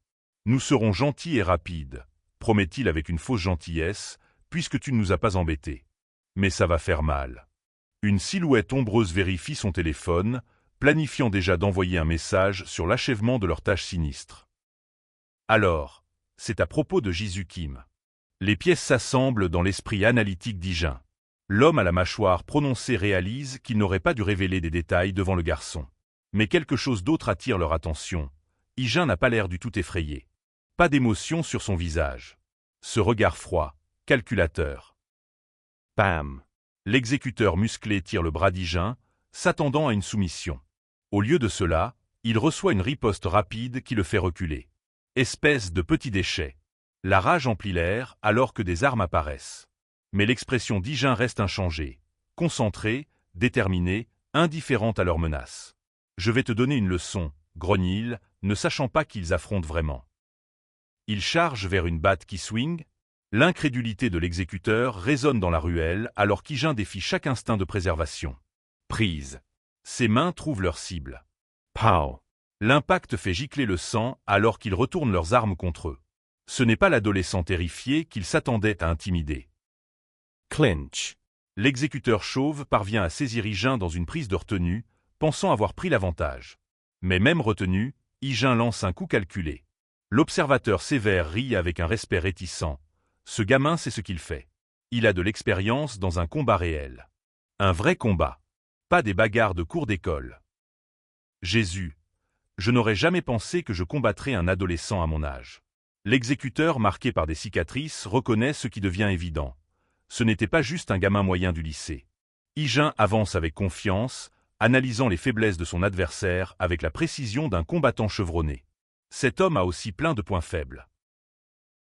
Nous serons gentils et rapides, promet-il avec une fausse gentillesse, puisque tu ne nous as pas embêtés. Mais ça va faire mal. Une silhouette ombreuse vérifie son téléphone, planifiant déjà d'envoyer un message sur l'achèvement de leur tâche sinistre. Alors, c'est à propos de Jisoo Kim. Les pièces s'assemblent dans l'esprit analytique d'Higgins. L'homme à la mâchoire prononcée réalise qu'il n'aurait pas dû révéler des détails devant le garçon. Mais quelque chose d'autre attire leur attention. Higgins n'a pas l'air du tout effrayé. Pas d'émotion sur son visage. Ce regard froid, calculateur. Bam. L'exécuteur musclé tire le bras d'Higgins, s'attendant à une soumission. Au lieu de cela, il reçoit une riposte rapide qui le fait reculer. Espèce de petit déchet. La rage emplit l'air alors que des armes apparaissent. Mais l'expression d'Higgins reste inchangée, concentrée, déterminée, indifférente à leurs menaces. Je vais te donner une leçon, grogne-t-il, ne sachant pas qu'ils affrontent vraiment. Il charge vers une batte qui swing. L'incrédulité de l'exécuteur résonne dans la ruelle alors qu'Higgins défie chaque instinct de préservation. Prise. Ses mains trouvent leur cible. Pow. L'impact fait gicler le sang alors qu'ils retournent leurs armes contre eux. Ce n'est pas l'adolescent terrifié qu'ils s'attendaient à intimider. Clinch. L'exécuteur chauve parvient à saisir Higgins dans une prise de retenue, pensant avoir pris l'avantage. Mais même retenu, Higgins lance un coup calculé. L'observateur sévère rit avec un respect réticent. Ce gamin sait ce qu'il fait. Il a de l'expérience dans un combat réel. Un vrai combat. Pas des bagarres de cours d'école. Jésus. Je n'aurais jamais pensé que je combattrais un adolescent à mon âge. L'exécuteur, marqué par des cicatrices, reconnaît ce qui devient évident. Ce n'était pas juste un gamin moyen du lycée. Higgins avance avec confiance, analysant les faiblesses de son adversaire avec la précision d'un combattant chevronné. Cet homme a aussi plein de points faibles.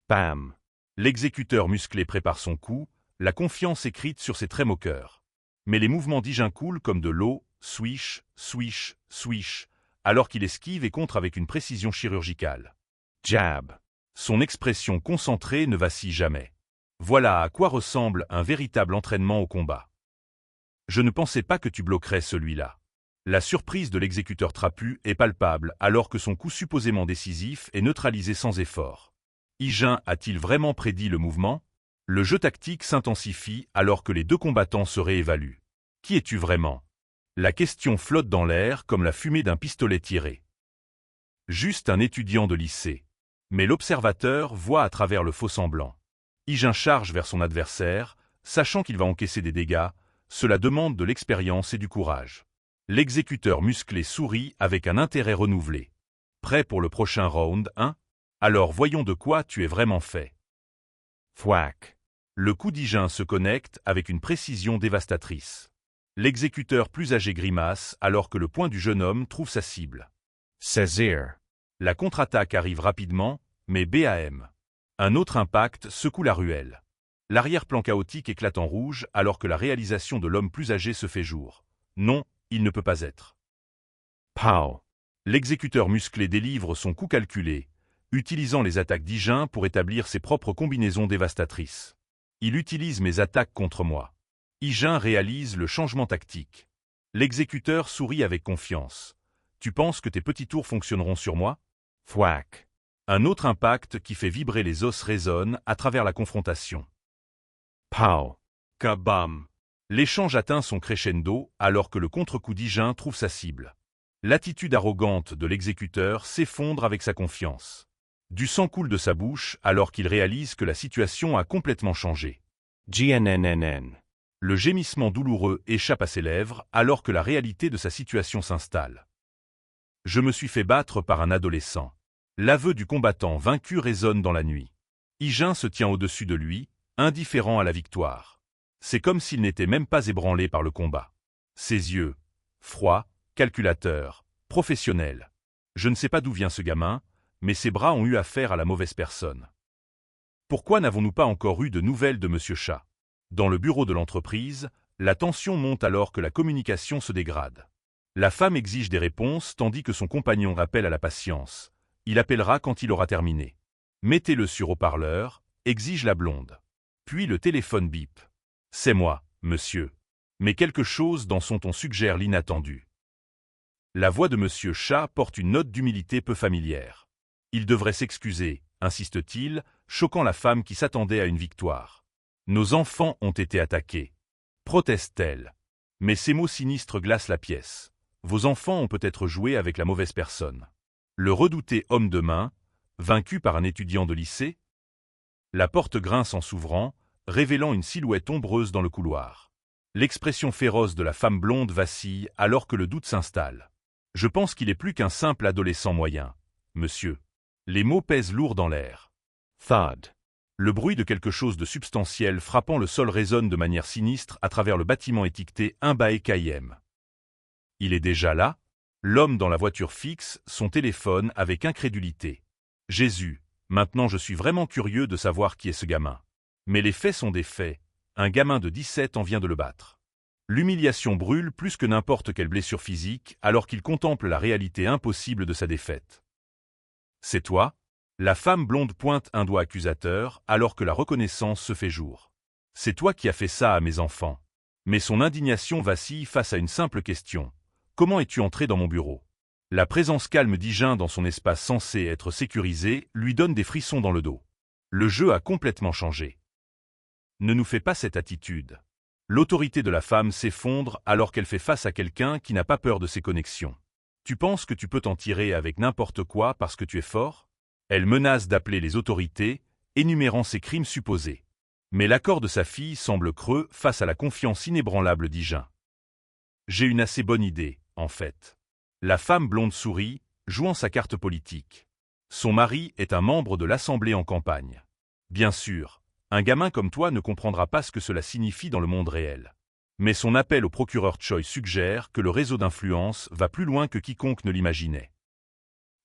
Bam. L'exécuteur musclé prépare son coup, la confiance écrite sur ses traits moqueurs. Mais les mouvements d'Higgins coulent comme de l'eau, swish, swish, swish, alors qu'il esquive et contre avec une précision chirurgicale. Jab. Son expression concentrée ne vacille jamais. Voilà à quoi ressemble un véritable entraînement au combat. Je ne pensais pas que tu bloquerais celui-là. La surprise de l'exécuteur trapu est palpable alors que son coup supposément décisif est neutralisé sans effort. Higgins a-t-il vraiment prédit le mouvement? Le jeu tactique s'intensifie alors que les deux combattants se réévaluent. Qui es-tu vraiment? La question flotte dans l'air comme la fumée d'un pistolet tiré. Juste un étudiant de lycée. Mais l'observateur voit à travers le faux-semblant. Higgins charge vers son adversaire, sachant qu'il va encaisser des dégâts, cela demande de l'expérience et du courage. L'exécuteur musclé sourit avec un intérêt renouvelé. Prêt pour le prochain round, hein? Alors voyons de quoi tu es vraiment fait. Thwack. Le coup d'Ygin se connecte avec une précision dévastatrice. L'exécuteur plus âgé grimace alors que le poing du jeune homme trouve sa cible. Saisir. La contre-attaque arrive rapidement, mais BAM. Un autre impact secoue la ruelle. L'arrière-plan chaotique éclate en rouge alors que la réalisation de l'homme plus âgé se fait jour. Non, il ne peut pas être. Pow. L'exécuteur musclé délivre son coup calculé, utilisant les attaques d'Ygin pour établir ses propres combinaisons dévastatrices. Il utilise mes attaques contre moi. Ygin réalise le changement tactique. L'exécuteur sourit avec confiance. Tu penses que tes petits tours fonctionneront sur moi? Thwack. Un autre impact qui fait vibrer les os résonne à travers la confrontation. Pow. Kabam! L'échange atteint son crescendo alors que le contre-coup d'Ygin trouve sa cible. L'attitude arrogante de l'exécuteur s'effondre avec sa confiance. Du sang coule de sa bouche alors qu'il réalise que la situation a complètement changé. GNNNN. Le gémissement douloureux échappe à ses lèvres alors que la réalité de sa situation s'installe. Je me suis fait battre par un adolescent. L'aveu du combattant vaincu résonne dans la nuit. Ygin se tient au-dessus de lui, indifférent à la victoire. C'est comme s'il n'était même pas ébranlé par le combat. Ses yeux, froids, calculateurs, professionnels. Je ne sais pas d'où vient ce gamin, mais ses bras ont eu affaire à la mauvaise personne. Pourquoi n'avons-nous pas encore eu de nouvelles de Monsieur Chat? Dans le bureau de l'entreprise, la tension monte alors que la communication se dégrade. La femme exige des réponses tandis que son compagnon rappelle à la patience. Il appellera quand il aura terminé. Mettez-le sur haut-parleur, exige la blonde. Puis le téléphone bip. C'est moi, monsieur. Mais quelque chose dans son ton suggère l'inattendu. La voix de Monsieur Chat porte une note d'humilité peu familière. Il devrait s'excuser, insiste-t-il, choquant la femme qui s'attendait à une victoire. Nos enfants ont été attaqués. Proteste-t-elle. Mais ces mots sinistres glacent la pièce. Vos enfants ont peut-être joué avec la mauvaise personne. Le redouté homme de main, vaincu par un étudiant de lycée? La porte grince en s'ouvrant, révélant une silhouette ombreuse dans le couloir. L'expression féroce de la femme blonde vacille alors que le doute s'installe. Je pense qu'il est plus qu'un simple adolescent moyen, monsieur. Les mots pèsent lourd dans l'air. Thud. Le bruit de quelque chose de substantiel frappant le sol résonne de manière sinistre à travers le bâtiment étiqueté Imbae KIM. Il est déjà là? L'homme dans la voiture fixe son téléphone avec incrédulité. Jésus, maintenant je suis vraiment curieux de savoir qui est ce gamin. Mais les faits sont des faits. Un gamin de 17 ans vient de le battre. L'humiliation brûle plus que n'importe quelle blessure physique alors qu'il contemple la réalité impossible de sa défaite. C'est toi? La femme blonde pointe un doigt accusateur alors que la reconnaissance se fait jour. C'est toi qui as fait ça à mes enfants. Mais son indignation vacille face à une simple question. Comment es-tu entré dans mon bureau? La présence calme d'Ygin dans son espace censé être sécurisé lui donne des frissons dans le dos. Le jeu a complètement changé. Ne nous fais pas cette attitude. L'autorité de la femme s'effondre alors qu'elle fait face à quelqu'un qui n'a pas peur de ses connexions. Tu penses que tu peux t'en tirer avec n'importe quoi parce que tu es fort? Elle menace d'appeler les autorités, énumérant ses crimes supposés. Mais l'accord de sa fille semble creux face à la confiance inébranlable d'Ygin. J'ai une assez bonne idée, en fait. La femme blonde sourit, jouant sa carte politique. Son mari est un membre de l'Assemblée en campagne. Bien sûr, un gamin comme toi ne comprendra pas ce que cela signifie dans le monde réel. Mais son appel au procureur Choi suggère que le réseau d'influence va plus loin que quiconque ne l'imaginait.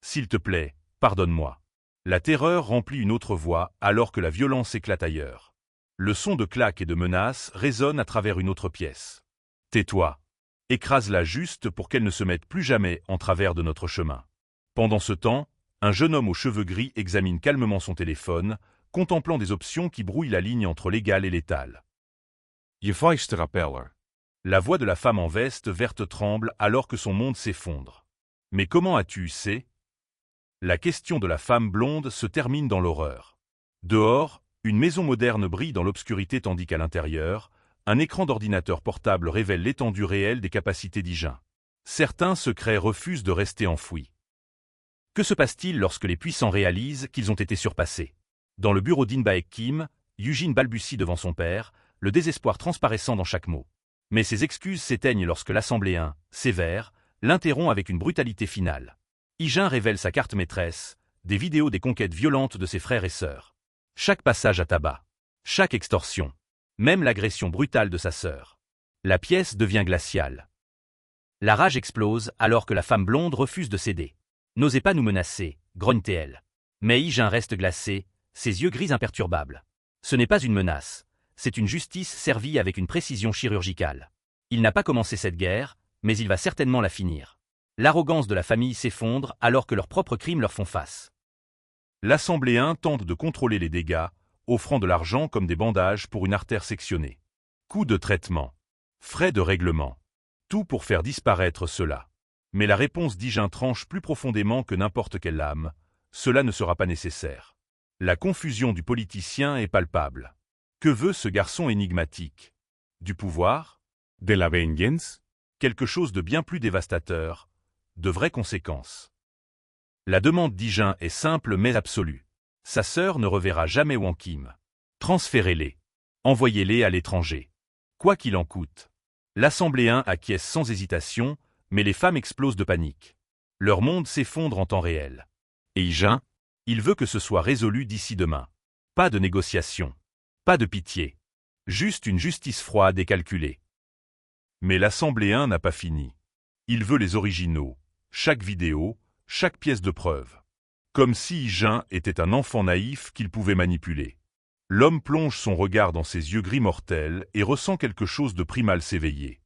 S'il te plaît, pardonne-moi. La terreur remplit une autre voix alors que la violence éclate ailleurs. Le son de claques et de menaces résonne à travers une autre pièce. Tais-toi. Écrase-la juste pour qu'elle ne se mette plus jamais en travers de notre chemin. Pendant ce temps, un jeune homme aux cheveux gris examine calmement son téléphone, contemplant des options qui brouillent la ligne entre l'égal et l'étal. Je Feisterappeller. La voix de la femme en veste verte tremble alors que son monde s'effondre. Mais comment as-tu eu c'est? La question de la femme blonde se termine dans l'horreur. Dehors, une maison moderne brille dans l'obscurité tandis qu'à l'intérieur, un écran d'ordinateur portable révèle l'étendue réelle des capacités d'Ygin. Certains secrets refusent de rester enfouis. Que se passe-t-il lorsque les puissants réalisent qu'ils ont été surpassés? Dans le bureau d'Inbae Kim, Eugene balbutie devant son père, le désespoir transparaissant dans chaque mot. Mais ses excuses s'éteignent lorsque l'Assembléen, sévère, l'interrompt avec une brutalité finale. Ygin révèle sa carte maîtresse, des vidéos des conquêtes violentes de ses frères et sœurs. Chaque passage à tabac. Chaque extorsion. Même l'agression brutale de sa sœur. La pièce devient glaciale. La rage explose alors que la femme blonde refuse de céder. N'osez pas nous menacer, grogne-t-elle. Mais Yi-Jin reste glacé, ses yeux gris imperturbables. Ce n'est pas une menace, c'est une justice servie avec une précision chirurgicale. Il n'a pas commencé cette guerre, mais il va certainement la finir. L'arrogance de la famille s'effondre alors que leurs propres crimes leur font face. L'Assemblée 1 tente de contrôler les dégâts, offrant de l'argent comme des bandages pour une artère sectionnée. Coûts de traitement. Frais de règlement. Tout pour faire disparaître cela. Mais la réponse d'Yi-Jin tranche plus profondément que n'importe quelle lame. Cela ne sera pas nécessaire. La confusion du politicien est palpable. Que veut ce garçon énigmatique? Du pouvoir? De la vengeance? Quelque chose de bien plus dévastateur, de vraies conséquences. La demande d'Yi-Jin est simple mais absolue. Sa sœur ne reverra jamais Wang Kim. Transférez-les. Envoyez-les à l'étranger. Quoi qu'il en coûte. L'Assemblée 1 acquiesce sans hésitation, mais les femmes explosent de panique. Leur monde s'effondre en temps réel. Et Yi-Jin, il veut que ce soit résolu d'ici demain. Pas de négociation. Pas de pitié. Juste une justice froide et calculée. Mais l'Assemblée 1 n'a pas fini. Il veut les originaux, chaque vidéo, chaque pièce de preuve. Comme si Yi-Jin était un enfant naïf qu'il pouvait manipuler. L'homme plonge son regard dans ses yeux gris mortels et ressent quelque chose de primal s'éveiller.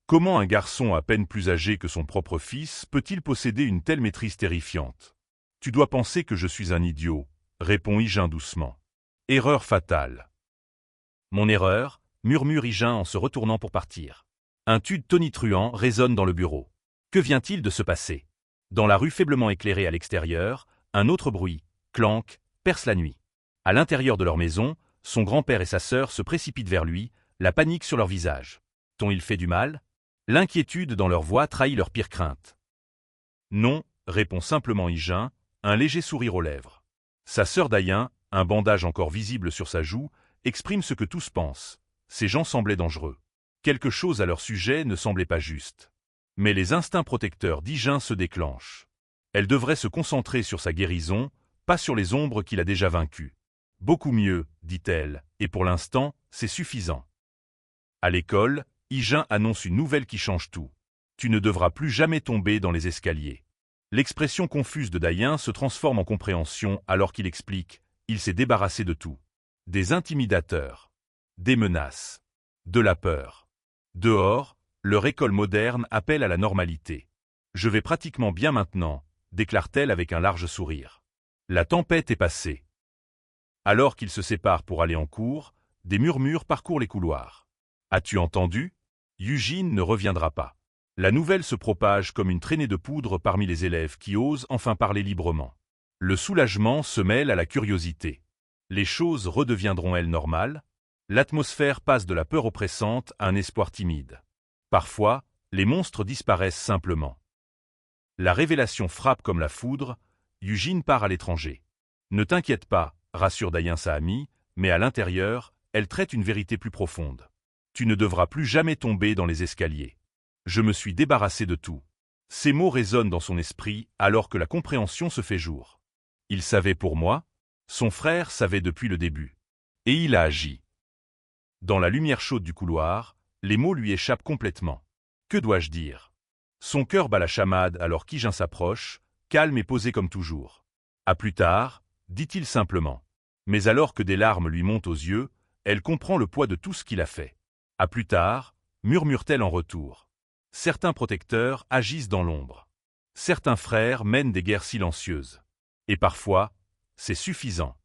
Comment un garçon à peine plus âgé que son propre fils peut-il posséder une telle maîtrise terrifiante? Tu dois penser que je suis un idiot, répond Yi-Jin doucement. Erreur fatale. Mon erreur, murmure Yi-Jin en se retournant pour partir. Un tube tonitruant résonne dans le bureau. Que vient-il de se passer? Dans la rue faiblement éclairée à l'extérieur, un autre bruit, clank, perce la nuit. À l'intérieur de leur maison, son grand-père et sa sœur se précipitent vers lui, la panique sur leur visage. T'ont-ils fait du mal? L'inquiétude dans leur voix trahit leur pire crainte. Non, répond simplement Yi-Jin, un léger sourire aux lèvres. Sa sœur Dayan, un bandage encore visible sur sa joue, exprime ce que tous pensent. Ces gens semblaient dangereux. Quelque chose à leur sujet ne semblait pas juste. Mais les instincts protecteurs d'Yi-Jin se déclenchent. Elle devrait se concentrer sur sa guérison, pas sur les ombres qu'il a déjà vaincues. Beaucoup mieux, dit-elle, et pour l'instant, c'est suffisant. À l'école, Yi-Jin annonce une nouvelle qui change tout. Tu ne devras plus jamais tomber dans les escaliers. L'expression confuse de Dayan se transforme en compréhension alors qu'il explique, il s'est débarrassé de tout. Des intimidateurs. Des menaces. De la peur. Dehors, leur école moderne appelle à la normalité. Je vais pratiquement bien maintenant, déclare-t-elle avec un large sourire. La tempête est passée. Alors qu'ils se séparent pour aller en cours, des murmures parcourent les couloirs. As-tu entendu? Eugene ne reviendra pas. La nouvelle se propage comme une traînée de poudre parmi les élèves qui osent enfin parler librement. Le soulagement se mêle à la curiosité. Les choses redeviendront-elles normales? L'atmosphère passe de la peur oppressante à un espoir timide. Parfois, les monstres disparaissent simplement. La révélation frappe comme la foudre, Eugene part à l'étranger. Ne t'inquiète pas, rassure Dayan sa amie, mais à l'intérieur, elle traite une vérité plus profonde. Tu ne devras plus jamais tomber dans les escaliers. Je me suis débarrassé de tout. Ces mots résonnent dans son esprit alors que la compréhension se fait jour. Il savait pour moi, son frère savait depuis le début. Et il a agi. Dans la lumière chaude du couloir, les mots lui échappent complètement. Que dois-je dire? Son cœur bat la chamade alors qu'Yi-Jin s'approche, calme et posé comme toujours. À plus tard, dit-il simplement. Mais alors que des larmes lui montent aux yeux, elle comprend le poids de tout ce qu'il a fait. À plus tard, murmure-t-elle en retour. Certains protecteurs agissent dans l'ombre. Certains frères mènent des guerres silencieuses. Et parfois, c'est suffisant.